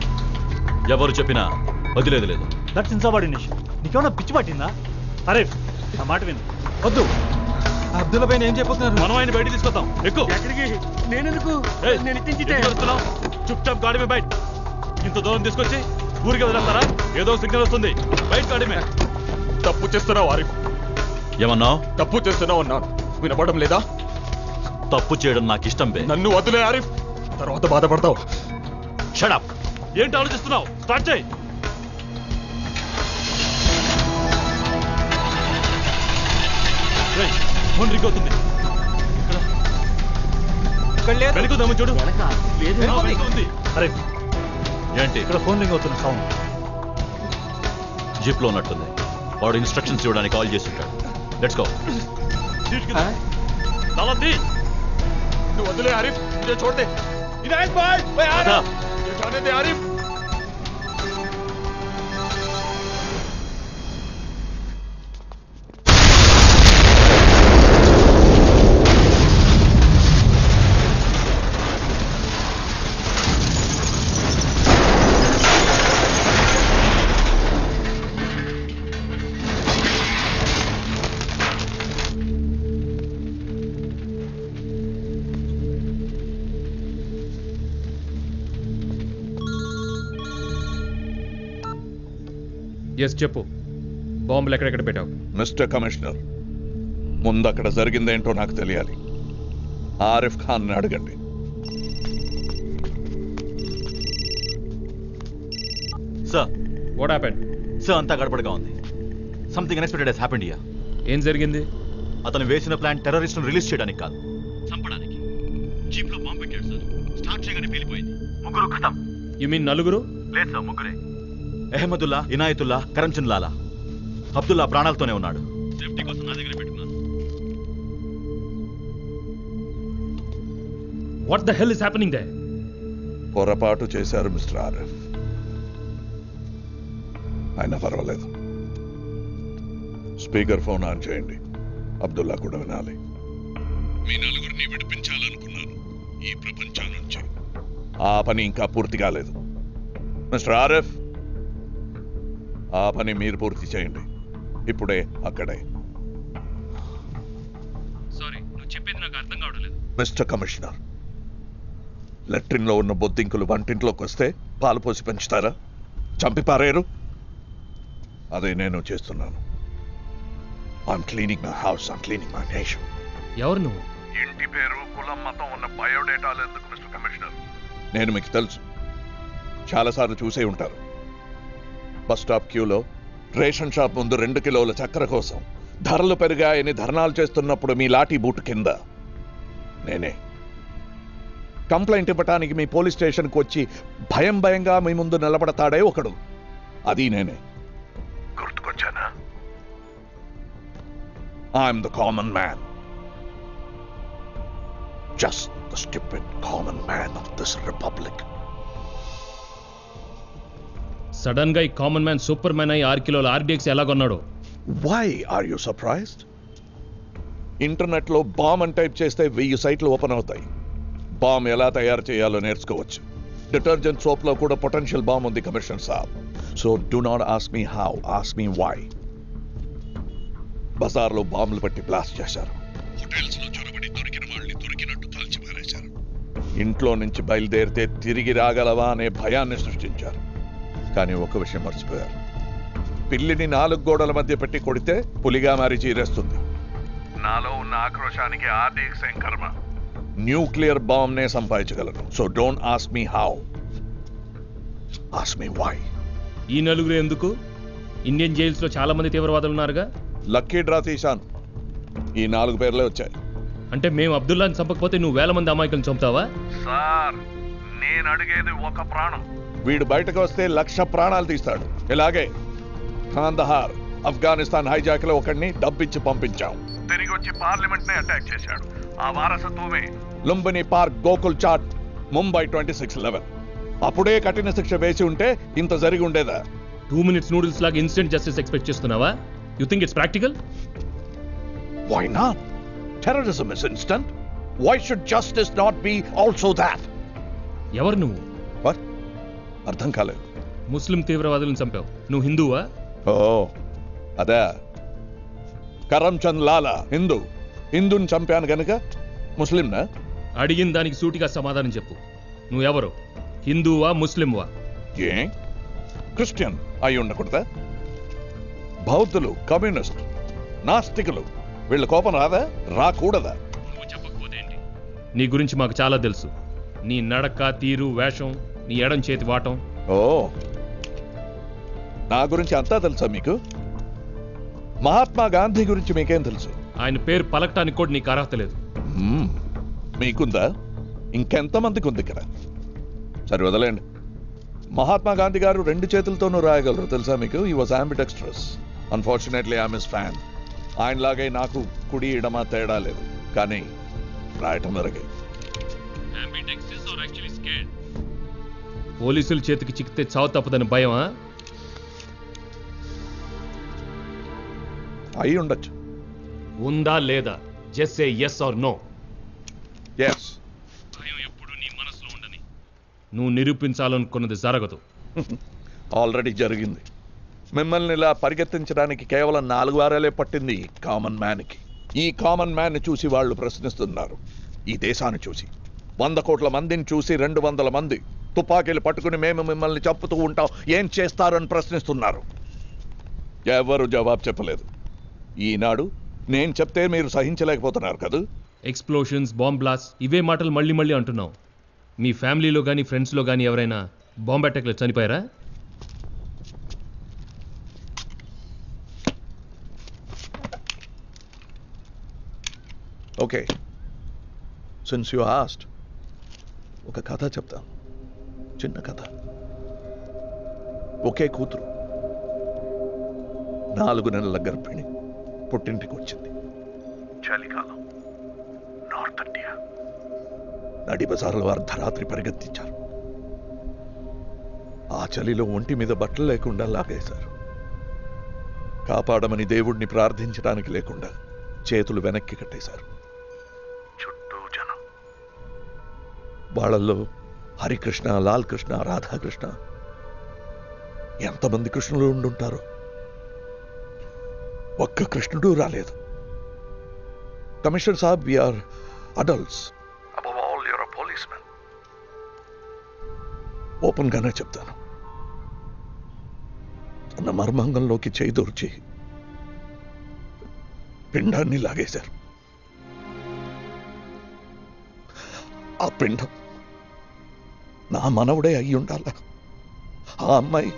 ఎవరు చెప్పినా వదిలేదు లేదు. That's insubordination. నీకేమన్నా పిచ్చి పట్టిందా? అరే నా మాట విను. వద్దు. అబ్దుల్లా పైన ఏం చెప్పొస్తున్నారు? మనం ఆయన బయట తీసుకొద్దాం. ఎక్కువ. నేనెందుకు? చుప్ చాప్ గాడి మీద బయట. ఇంత దూరం తీసుకొచ్చి ఊరికి వదిలేస్తారా? ఏదో సిగ్నల్ వస్తుంది. బయట గాడి మీద. తప్పు చేస్తున్నావు ఆరిఫ్. ఏమన్నావు? తప్పు చేస్తున్నావు అన్నాను. వినపడడం లేదా? తప్పు చేయడం నాకు ఇష్టం బే. నన్ను వదిలే ఆరిఫ్, తర్వాత బాధపడతావు. Shut up. ఏంటి ఆలోచిస్తున్నావు? స్టార్ట్ చేయి. ఫోన్ రింగ్ అవుతుంది. వెనుకుదాము చూడు. అరే ఏంటి ఇక్కడ ఫోన్ రింగ్ అవుతున్న సౌండ్? జీప్ లో ఉన్నట్టుంది. వాడు ఇన్స్ట్రక్షన్స్ ఇవ్వడానికి కాల్ చేసి ఉంటాడు. Let's go. నువ్వు వదిలే ఆరిఫ్, मुझे छोड़ दे. इनायत भाई, मैं आ रहा. ये जाने दे आरिफ. ఎస్ చెప్పు. బాంబులు ఎక్కడెక్కడ పెట్టావు? మిస్టర్ కమిషనర్, ముందు అక్కడ జరిగిందేంటో నాకు తెలియాలి. ఆరిఫ్ ఖాన్ అడగండి. Sir, what happened? సార్, అంతా గడబడగా ఉంది. Something unexpected has happened here. ఏం జరిగింది? అతను వేసిన ప్లాన్ టెర్రరిస్ట్ను రిలీజ్ చేయడానికి కాదు, చంపడానికి. జీప్ లో బాంబు పెట్టాడు సార్. స్టార్ట్ చేయగానే పేలిపోయింది. ముగ్గురు ఖతం. యు మీన్ నలుగురు? లేదు సార్, ముగ్గురే. అహ్మదుల్లా, ఇనాయతుల్లా, కరంచంద్ లాలా. అబ్దుల్లా ప్రాణాలతోనే ఉన్నాడు. సేఫ్టీ కోసం నా దగ్గర పెట్టుకున్నాను. What the hell is happening they? పొరపాటు చేశారు మిస్టర్ ఆరిఫ్. అయినా పర్వాలేదు. స్పీకర్ ఫోన్ ఆన్ చేయండి. అబ్దుల్లా కూడా వినాలి. మీ నలుగురిని విడిపించాలనుకున్నాను ఈ ప్రపంచం నుంచి. ఆ పని ఇంకా పూర్తి కాలేదు. మిస్టర్ ఆరిఫ్, ఆ పని మీరు పూర్తి చేయండి. ఇప్పుడే అక్కడే. సారీ, నువ్వు చెప్పేది నాకు అర్థం కావడం లేదు. మిస్టర్ కమిషనర్, లెట్రిన్లో ఉన్న బొద్దింకులు వంటింట్లోకి వస్తే పాలు పోసి పెంచుతారా? చంపి పారేరు? అదే నేను చేస్తున్నాను. I'm cleaning my house, I'm cleaning my nation. ఎవరు నువ్వు? ఇంటి పేరు, కులం, మతం ఉన్న బయోడేటాలు ఎందుకు మిస్టర్ కమిషనర్? నేను మీకు తెలుసు, చాలాసార్లు చూసే ఉంటారు. బస్ స్టాప్ క్యూలో రేషన్ షాప్ ముందు 2 కిలోల చక్కెర కోసం ధరలు పెరిగాయని ధర్నాలు చేస్తున్నప్పుడు మీ లాఠీ బూటు కింద నేనే. కంప్లైంట్ ఇవ్వటానికి మీ పోలీస్ స్టేషన్కి వచ్చి భయంగా మీ ముందు నిలబడతాడే ఒకడు, అది నేనే. గుర్తుకొచ్చానా? I'm the common man, just the stupid common man of this republic. Sudden గా ఈ కామన్ మ్యాన్ సూపర్ మ్యాన్ అయి 6 కిలోల ఆర్డీఎక్స్ ఎలా కొన్నాడు? Why are you surprised? Internet లో బాంబ్ అని టైప్ చేస్తే 1000 సైట్లు ఓపెన్ అవుతాయి. బాంబ్ ఎలా తయారు చేయాలో నేర్చుకోవచ్చు. డిటర్జెంట్ సోప్ లో కూడా పొటెన్షియల్ బాంబ్ ఉంది commissioner saab. So do not ask me how, ask me why. బజార్లో బాంబులు పెట్టి బ్లాస్ట్ చేశారు. హోటల్స్ లో చొరబడి దొరికిన వాళ్ళని దొరికినట్టు కాల్చి పారేశారు. ఇంట్లో నుంచి బయలుదేరితే తిరిగి రాగలవా అనే భయాన్ని సృష్టించారు. కానీ ఒక విషయం మర్చిపోయారు. పిల్లిని 4 గోడల మధ్య పెట్టి కొడితే పులిగా మారి చీరేస్తుంది. నాలో ఉన్న ఆక్రోశానికి ఆర్డీఎక్స్ ఏం కర్మ. న్యూక్లియర్ బాంబ్ నే సంపాదించగలను. So don't ask me how, ask me why. ఈ నలుగురు ఎందుకు? ఇండియన్ జైల్స్ లో చాలా మంది తీవ్రవాదులు ఉన్నారుగా. లక్కీ డ్రా తీశాను, ఈ 4 పేర్లే వచ్చాయి. అంటే మేము అబ్దుల్లాని చంపకపోతే నువ్వు 1000 మంది అమాయకులను చంపుతావా? సార్, నేను అడిగేది ఒక ప్రాణం. వీడు బయటకు వస్తే 1,00,000 ప్రాణాలు తీస్తాడు. ఇలాగే కాందహార్, ఆఫ్ఘనిస్తాన్ హైజాక్ లో ఒకడిని డబ్బిచ్చి పంపించాం. తిరిగి వచ్చి పార్లమెంట్ నే అటాక్ చేశాడు. ఆ వారసత్వమే లుంబిని పార్క్, గోకుల్ చాట్, ముంబై 26/11. అప్పుడే కఠిన శిక్ష వేసి ఉంటే ఇంత జరిగి ఉండేదా? 2 minutes నూడిల్స్ లాగా ఇన్స్టెంట్ జస్టిస్ ఎక్స్పెక్ట్ చేస్తున్నావా? You think it's practical? Why not? Terrorism is instant. Why should justice not be also that? ఎవరు నువ్వు? అర్థం కాలేదు. ముస్లిం తీవ్రవాదులను చంపావు. నువ్వు హిందువా? ఓ అదే, కరమ్చంద్ లాలా హిందూని చంపాను గనుక ముస్లింనా? అడిగిన దానికి సూటిగా సమాధానం చెప్పు. నువ్వెవరు? హిందువా ముస్లింవా? ఏ క్రిస్టియన్ అయి ఉండకూడదా? బౌద్ధులు, కమ్యూనిస్ట్, నాస్తికులు, వీళ్ళ కోపం రాదా? రాకూడదా? నువ్వు చెప్పకపోతే ఏంటి? నీ గురించి మాకు చాలా తెలుసు. నీ నడక, తీరు, వేషం, నీ ఎడం చేతి వాటం. ఓ, నా గురించి అంతా తెలుసా మీకు? మహాత్మా గాంధీ గురించి మీకేం తెలుసు? ఆయన పేరు పలకటానికి కూడా నీకు అర్హత లేదు. మీకుందా? ఇంకెంతమందికి ఉంది ఇక్కడ? సరే వదలండి. మహాత్మా గాంధీ గారు 2 చేతులతోనూ రాయగలరు తెలుసా మీకు? He was ambidextrous. Unfortunately I'm his fan. ఆయనలాగే నాకు కుడి ఎడమ తేడా లేదు, కానీ రాయటం వరకే. పోలీసుల చేతికి చిక్కితే చావు తప్పదని భయమా? అయి ఉండొచ్చు. ఉందా లేదా? Just say yes or no. yes. భయం ఎప్పుడు నీ మనసులో ఉండని. నువ్వు నిరూపించాలనుకున్నది జరగదు. ఆల్రెడీ జరిగింది. మిమ్మల్ని ఇలా పరిగెత్తించడానికి కేవలం 4 వారాలే పట్టింది ఈ కామన్ మ్యాన్కి. ఈ కామన్ మ్యాన్ చూసి వాళ్ళు ప్రశ్నిస్తున్నారు. ఈ దేశాన్ని చూసి, 100 కోట్ల మందిని చూసి 200 మంది తుపాకీలు పట్టుకుని మేము మిమ్మల్ని చంపుతూ ఉంటాం, ఏం చేస్తారని ప్రశ్నిస్తున్నారు. ఎవరు జవాబు చెప్పలేదు. ఈనాడు నేను చెప్తే మీరు సహించలేకపోతున్నారు కదా? ఎక్స్ప్లోషన్స్, బాంబ్ బ్లాస్ట్, ఇవే మాటలు మళ్ళీ మళ్ళీ అంటున్నావు. మీ ఫ్యామిలీలో కానీ ఫ్రెండ్స్లో కానీ ఎవరైనా బాంబ్ అటాక్లో చనిపోయారా? ఓకే, సిన్స్ యు ఆస్క్డ్, ఒక కథ చెప్తాను. చిన్న కథ. ఒకే కూతురు, 4 నెలల గర్భిణి, పుట్టింటికి వచ్చింది. చలికాలం, నార్త్ ఇండియా. నడి బజార్లో అర్ధరాత్రి పరిగెత్తించారు. ఆ చలిలో ఒంటి మీద బట్టలు లేకుండా లాగేశారు. కాపాడమని దేవుడిని ప్రార్థించడానికి లేకుండా చేతులు వెనక్కి కట్టేశారు. చుట్టూ జనం. వాళ్ళల్లో హరికృష్ణ, లాల్ కృష్ణ, రాధాకృష్ణ, ఎంతమంది కృష్ణులు ఉండుంటారు. ఒక్క కృష్ణుడు రాలేదు. Commissioner saab, we are adults. Above all your policeman. Open గానే చెప్తాను. తన మర్మాంగంలోకి చేయి దూర్చి పిండాన్ని లాగేశారు. ఆ పిండం నా మనవుడే అయి ఉండాల. ఆ అమ్మాయి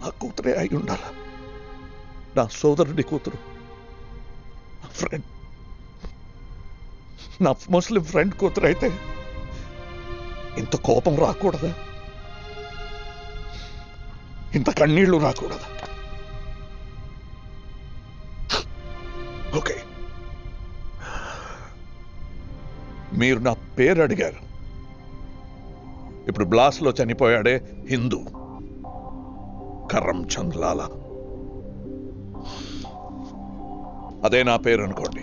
నా కూతురే అయి ఉండాలా, నా సోదరుడి కూతురు, నా ఫ్రెండ్, నా ముస్లిం ఫ్రెండ్ కూతురు అయితే ఇంత కోపం రాకూడదా, ఇంత కన్నీళ్లు రాకూడదా? ఓకే, మీరు నా పేరు అడిగారు. ఇప్పుడు బ్లాస్ట్లో చనిపోయాడే హిందూ కరమ్చంద్ లాలా, అదే నా పేరు అనుకోండి.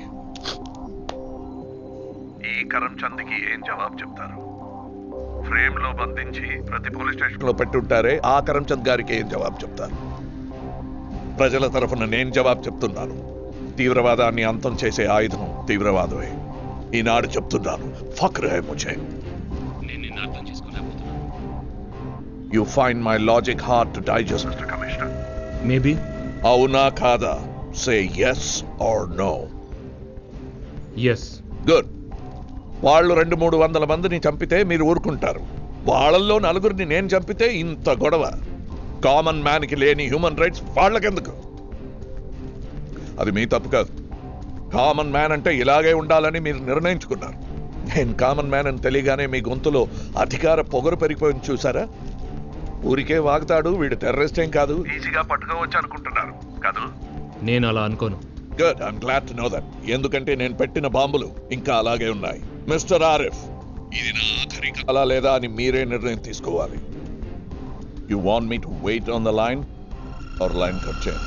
ఈ కరమ్చంద్కి ఏం జవాబు చెప్తారు? ఫ్రేమ్ లో బంధించి ప్రతి పోలీస్ స్టేషన్ లో పెట్టుంటారే, ఆ కరమ్చంద్ గారికి ఏం జవాబు చెప్తారు? ప్రజల తరఫున నేను జవాబు చెప్తున్నాను. తీవ్రవాదాన్ని అంతం చేసే ఆయుధం తీవ్రవాదమే. ఈనాడు చెప్తున్నాను, ఫక్ర్ high Mujhe. You find my logic hard to digest, Mr. Commissioner. Maybe. Auna kada. Say yes or no. Yes. Good. వాళ్ళు 200-300 మందిని చంపితే మీరు ఊరుకుంటారు. వాళ్ళల్లో 4 నేను చంపితే ఇంత గొడవ. కామన్ మ్యాన్కి లేని హ్యూమన్ రైట్స్ వాళ్ళకెందుకు? అది మీ తప్పు కాదు. కామన్ మ్యాన్ అంటే ఇలాగే ఉండాలని మీరు నిర్ణయించుకున్నారు. నేను కామన్ మ్యాన్ అని తెలియగానే మీ గొంతులో అధికార పొగరు పెరిగిపోయింది చూసారా? ఊరికే వాగుతాడు, వీడు టెర్రరిస్ట్ ఏం కాదు, ఈజీగా పట్టుకోవచ్చు అనుకుంటున్నారు కాదు? నేను అలా అనుకోను. Good, I'm glad to know that. ఎందుకంటే నేను పెట్టిన బాంబులు ఇంకా అలాగే ఉన్నాయి. మిస్టర్ ఆరిఫ్, ఇది నా ఆఖరి కాల లేదా అని మీరే నిర్ణయం తీసుకోవాలి. You want me to wait on the line or line cut చేయండి?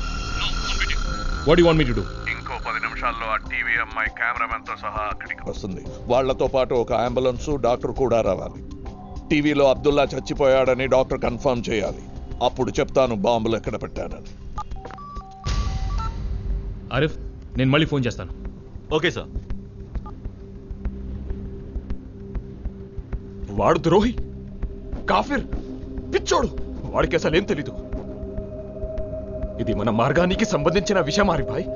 What you want me to do? ఇంకో 10 నిమిషాల్లో ఆ టీవీ అమ్మాయి కెమెరామెన్ తో సహా అక్కడికి వస్తుంది. వాళ్లతో పాటు ఒక అంబులెన్స్, డాక్టర్ కూడా రావాలి. టీవీలో అబ్దుల్లా చచ్చిపోయాడని డాక్టర్ కన్ఫర్మ్ చేయాలి. అప్పుడు చెప్తాను బాంబులు ఎక్కడ పెట్టానని. ఆరిఫ్, నేను మళ్ళీ ఫోన్ చేస్తాను. Okay sir. వాడు ద్రోహి, కాఫిర్, పిచ్చోడు. వాడికి అసలు ఏం తెలీదు. ఇది మన మార్గానికి సంబంధించిన విషయం ఆరిఫ్ భాయ్.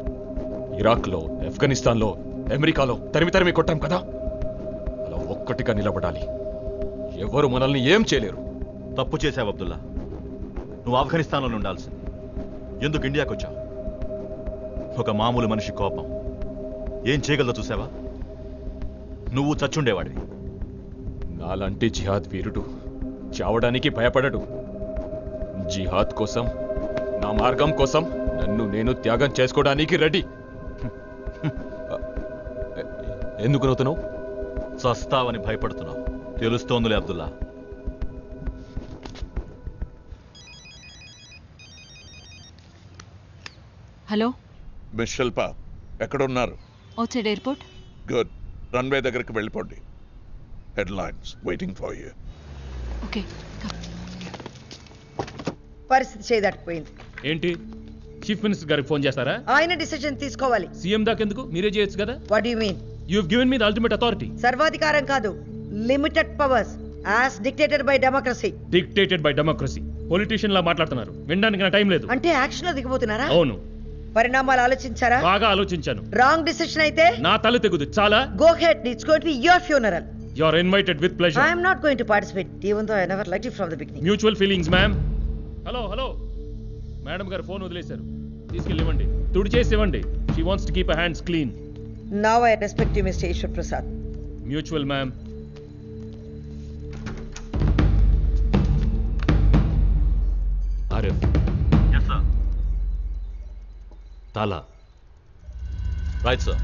ఇరాక్లో, ఆఫ్ఘనిస్తాన్లో, అమెరికాలో తరిమి కొట్టాం కదా, అలా ఒక్కటిగా నిలబడాలి. ఎవరు మనల్ని ఏం చేయలేరు. తప్పు చేశావు అబ్దుల్లా. నువ్వు ఆఫ్ఘనిస్తాన్లో ఉండాల్సింది. ఎందుకు ఇండియాకి వచ్చావు? ఒక మామూలు మనిషి కోపం ఏం చేయగలదో చూసావా? నువ్వు చచ్చుండేవాడివి. నాలాంటి జిహాద్ వీరుడు చావడానికి భయపడడు. జిహాద్ కోసం, నా మార్గం కోసం నన్ను నేను త్యాగం చేసుకోవడానికి రెడీ. ఎందుకు నవ్వుతున్నావు? చస్తావని భయపడుతున్నావు. తెలుస్తోందిలే అబ్దుల్లా. హలో మిస్ శిల్ప, ఎక్కడున్నారు? Outside airport. గుడ్, రన్వే దగ్గరికి వెళ్ళిపోండి. Headlines waiting for you. Okay. పరిస్థితి చేయదాటిపోయింది. ఏంటి, చీఫ్ మినిస్టర్ గారికి ఫోన్ చేస్తారా? ఆయన డిసిజన్ తీసుకోవాలి. సీఎం దాకెందుకు, మీరే చేయొచ్చు కదా. What you mean? You have given me the ultimate authority. సర్వాధికారం కాదు, limited powers as dictated by democracy. Dictated by democracy. Politician లా మాట్లాడుతున్నారు, వినడానికి నా టైం లేదు. అంటే యాక్షన్ లో దిగబోతున్నారా? అవును. పరిణామాలు ఆలోచించారా? బాగా ఆలోచించాను. రాంగ్ డిసిషన్ అయితే నా తల తెగుదు. చాలా. Go ahead, it's going to be your funeral. You are invited with pleasure. I am not going to participate even though I never liked you from the beginning. Mutual feelings ma'am. Hello madam గారు phone వదిలేశారు, తీసుకెళ్ళి ఇవ్వండి, తుడి చేసి ఇవ్వండి. She wants to keep her hands clean. Now I respect you, Mr. Ishwar Prasad. Mutual ma'am. Arif. yes sir. తాలా. Right sir.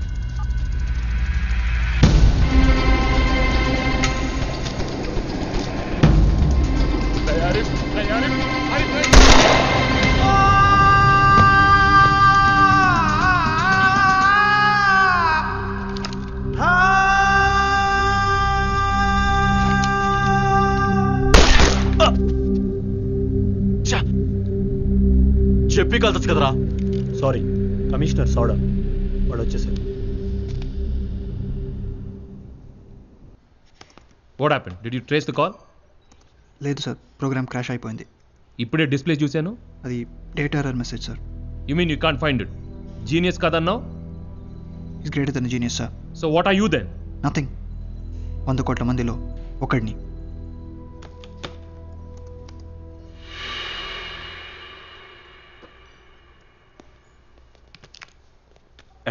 చెప్పి కలవచ్చు కదరా. సారీ, కమిషనర్ సోడా వాడు వచ్చేసారు. What happened? Did you trace the call? లేదు సార్, ప్రోగ్రామ్ క్రాష్ అయిపోయింది. ఇప్పుడే display చూశాను. అది data error message sir. You mean you can't find it? Genius కాదన్నావు. Is greater then genius sir. So what are you then? Nothing. 100 కోట్ల మందిలో ఒకడిని.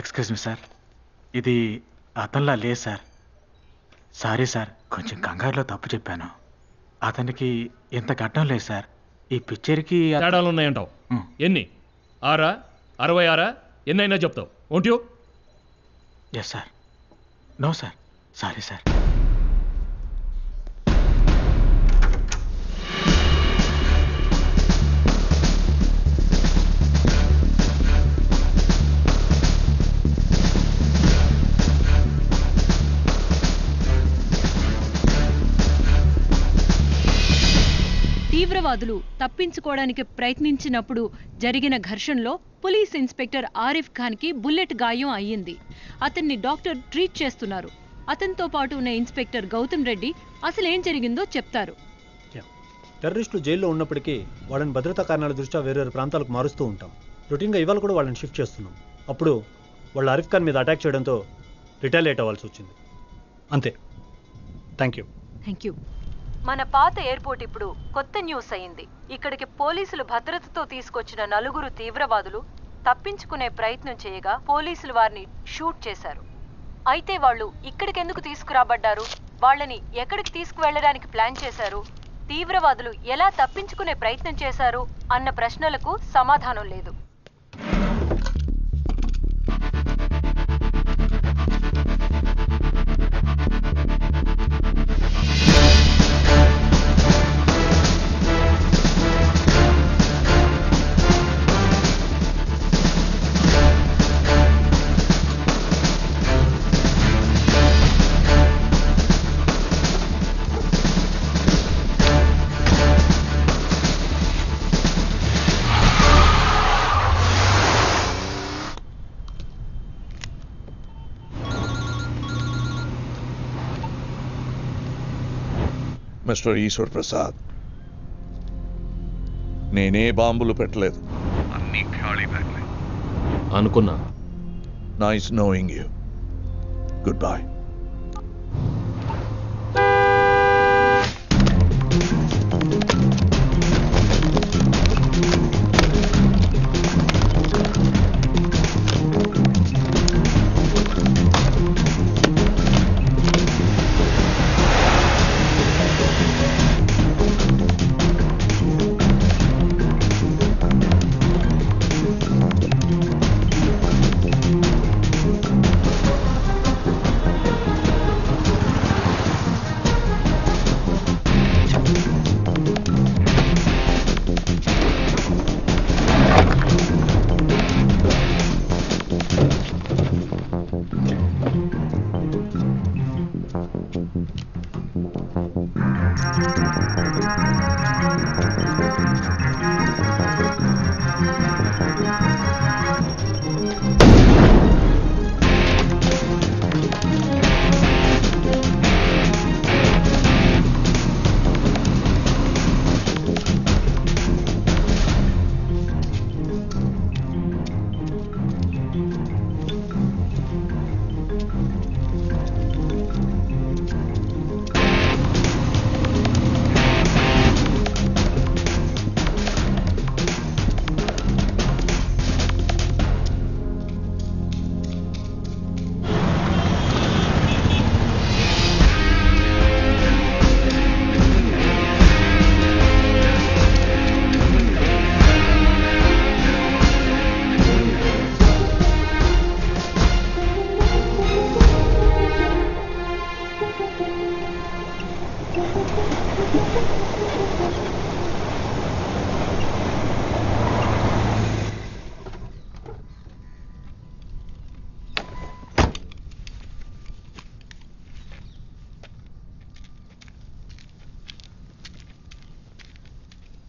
Excuse me sir, ఇది అతనిలా లేదు సార్. సారీ సార్, కొంచెం కంగారులో తప్పు చెప్పాను. అతనికి ఇంత ఘట్టం లేదు సార్. ఈ పిక్చర్కి తేడాలు ఉన్నాయంటావు. ఎన్ని? 6, 66 ఎన్నైనా చెప్తావు. Won't you? Yes sir. No sir, sorry sir. తీవ్రవాదులు తప్పించుకోవడానికి ప్రయత్నించినప్పుడు జరిగిన ఘర్షణలో పోలీస్ ఇన్స్పెక్టర్ ఆరిఫ్ ఖాన్కి బుల్లెట్ గాయం అయ్యింది. అతన్ని డాక్టర్ ట్రీట్ చేస్తున్నారు. అతనితో పాటు ఉన్న ఇన్స్పెక్టర్ గౌతమ్ రెడ్డి అసలేం జరిగిందో చెప్తారు. టెర్రరిస్టులు జైల్లో ఉన్నప్పటికీ వాళ్ళని భద్రతా కారణాల దృష్ట్యా వేరే ప్రాంతాలకు మారుస్తూ ఉంటాం. రొటీన్గా ఇవాళ కూడా వాళ్ళని షిఫ్ట్ చేస్తున్నాం. అప్పుడు వాళ్ళు ఆరిఫ్ ఖాన్ మీద అటాక్ చేయడంతో రిటాలియేట్ అవ్వాల్సి వచ్చింది. అంతే. Thank you. మన పాత ఎయిర్పోర్ట్ ఇప్పుడు కొత్త న్యూస్ అయింది. ఇక్కడికి పోలీసులు భద్రతతో తీసుకొచ్చిన 4 తీవ్రవాదులు తప్పించుకునే ప్రయత్నం చేయగా పోలీసులు వారిని షూట్ చేశారు. అయితే వాళ్ళు ఇక్కడికెందుకు తీసుకురాబడ్డారు, వాళ్ళని ఎక్కడికి తీసుకువెళ్లడానికి ప్లాన్ చేశారు, తీవ్రవాదులు ఎలా తప్పించుకునే ప్రయత్నం చేశారు అన్న ప్రశ్నలకు సమాధానం లేదు. మిస్టర్ ఈశ్వర్ ప్రసాద్, నేనే బాంబులు పెట్టలేదు, అన్ని ఖాళీ బ్యాగ్లే. అనుకున్నా. Nice knowing you. Good bye.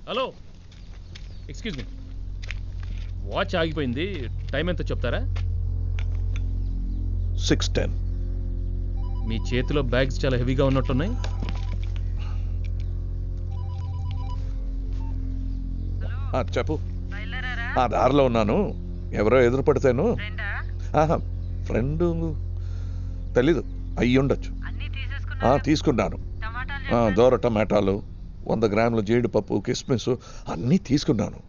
Hello, excuse me, watch ఆగిపోయింది. టైం ఎంత చెప్తారా? 6:10. మీ చేతిలో బ్యాగ్స్ చాలా హెవీగా ఉన్నట్టున్నాయి. చెప్పు. దారిలో ఉన్నాను. ఎవరో ఎదురు పడితేను. ఫ్రెండ్ తెలీదు, అయ్యి ఉండొచ్చు. తీసుకున్నాను. దోర టమాటాలు, 100 గ్రాముల జీడిపప్పు, కిస్మిస్ అన్నీ తీసుకున్నాను.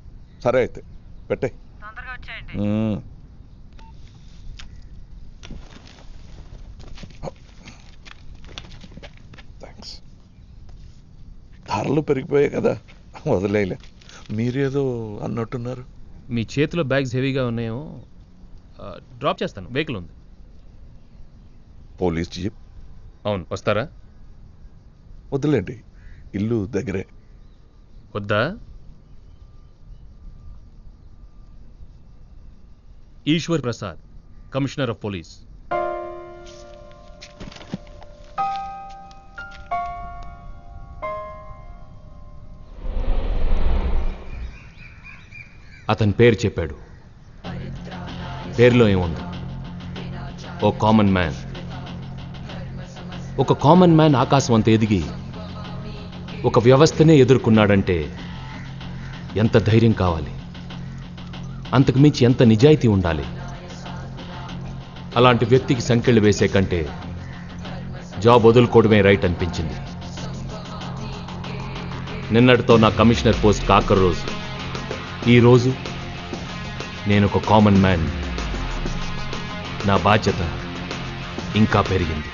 సరే అయితే పెట్టే. ధరలు పెరిగిపోయాయి కదా, వదిలేయలే. మీరేదో అన్నట్టున్నారు. మీ చేతిలో బ్యాగ్స్ హెవీగా ఉన్నాయేమో, డ్రాప్ చేస్తాను. వెహికల్ ఉంది. Police jeep? అవును, వస్తారా? వద్దులేండి, ఇల్లు దగ్గరే. వద్దా? Eshwar Prasad, commissioner of police. అతని పేరు చెప్పాడు. పేరులో ఏముంది? A common man. ఒక కామన్ మ్యాన్ ఆకాశం అంత ఎదిగి ఒక వ్యవస్థనే ఎదుర్కొన్నాడంటే ఎంత ధైర్యం కావాలి, అంతకు మించి ఎంత నిజాయితీ ఉండాలి. అలాంటి వ్యక్తికి సంకెళ్ళు వేసే కంటే జాబ్ వదులుకోవడమే రైట్ అనిపించింది. నిన్నటితో నా కమిషనర్ పోస్ట్ ఆఖరి రోజు. ఈరోజు నేను ఒక కామన్ మ్యాన్. నా బాధ్యత ఇంకా పెరిగింది.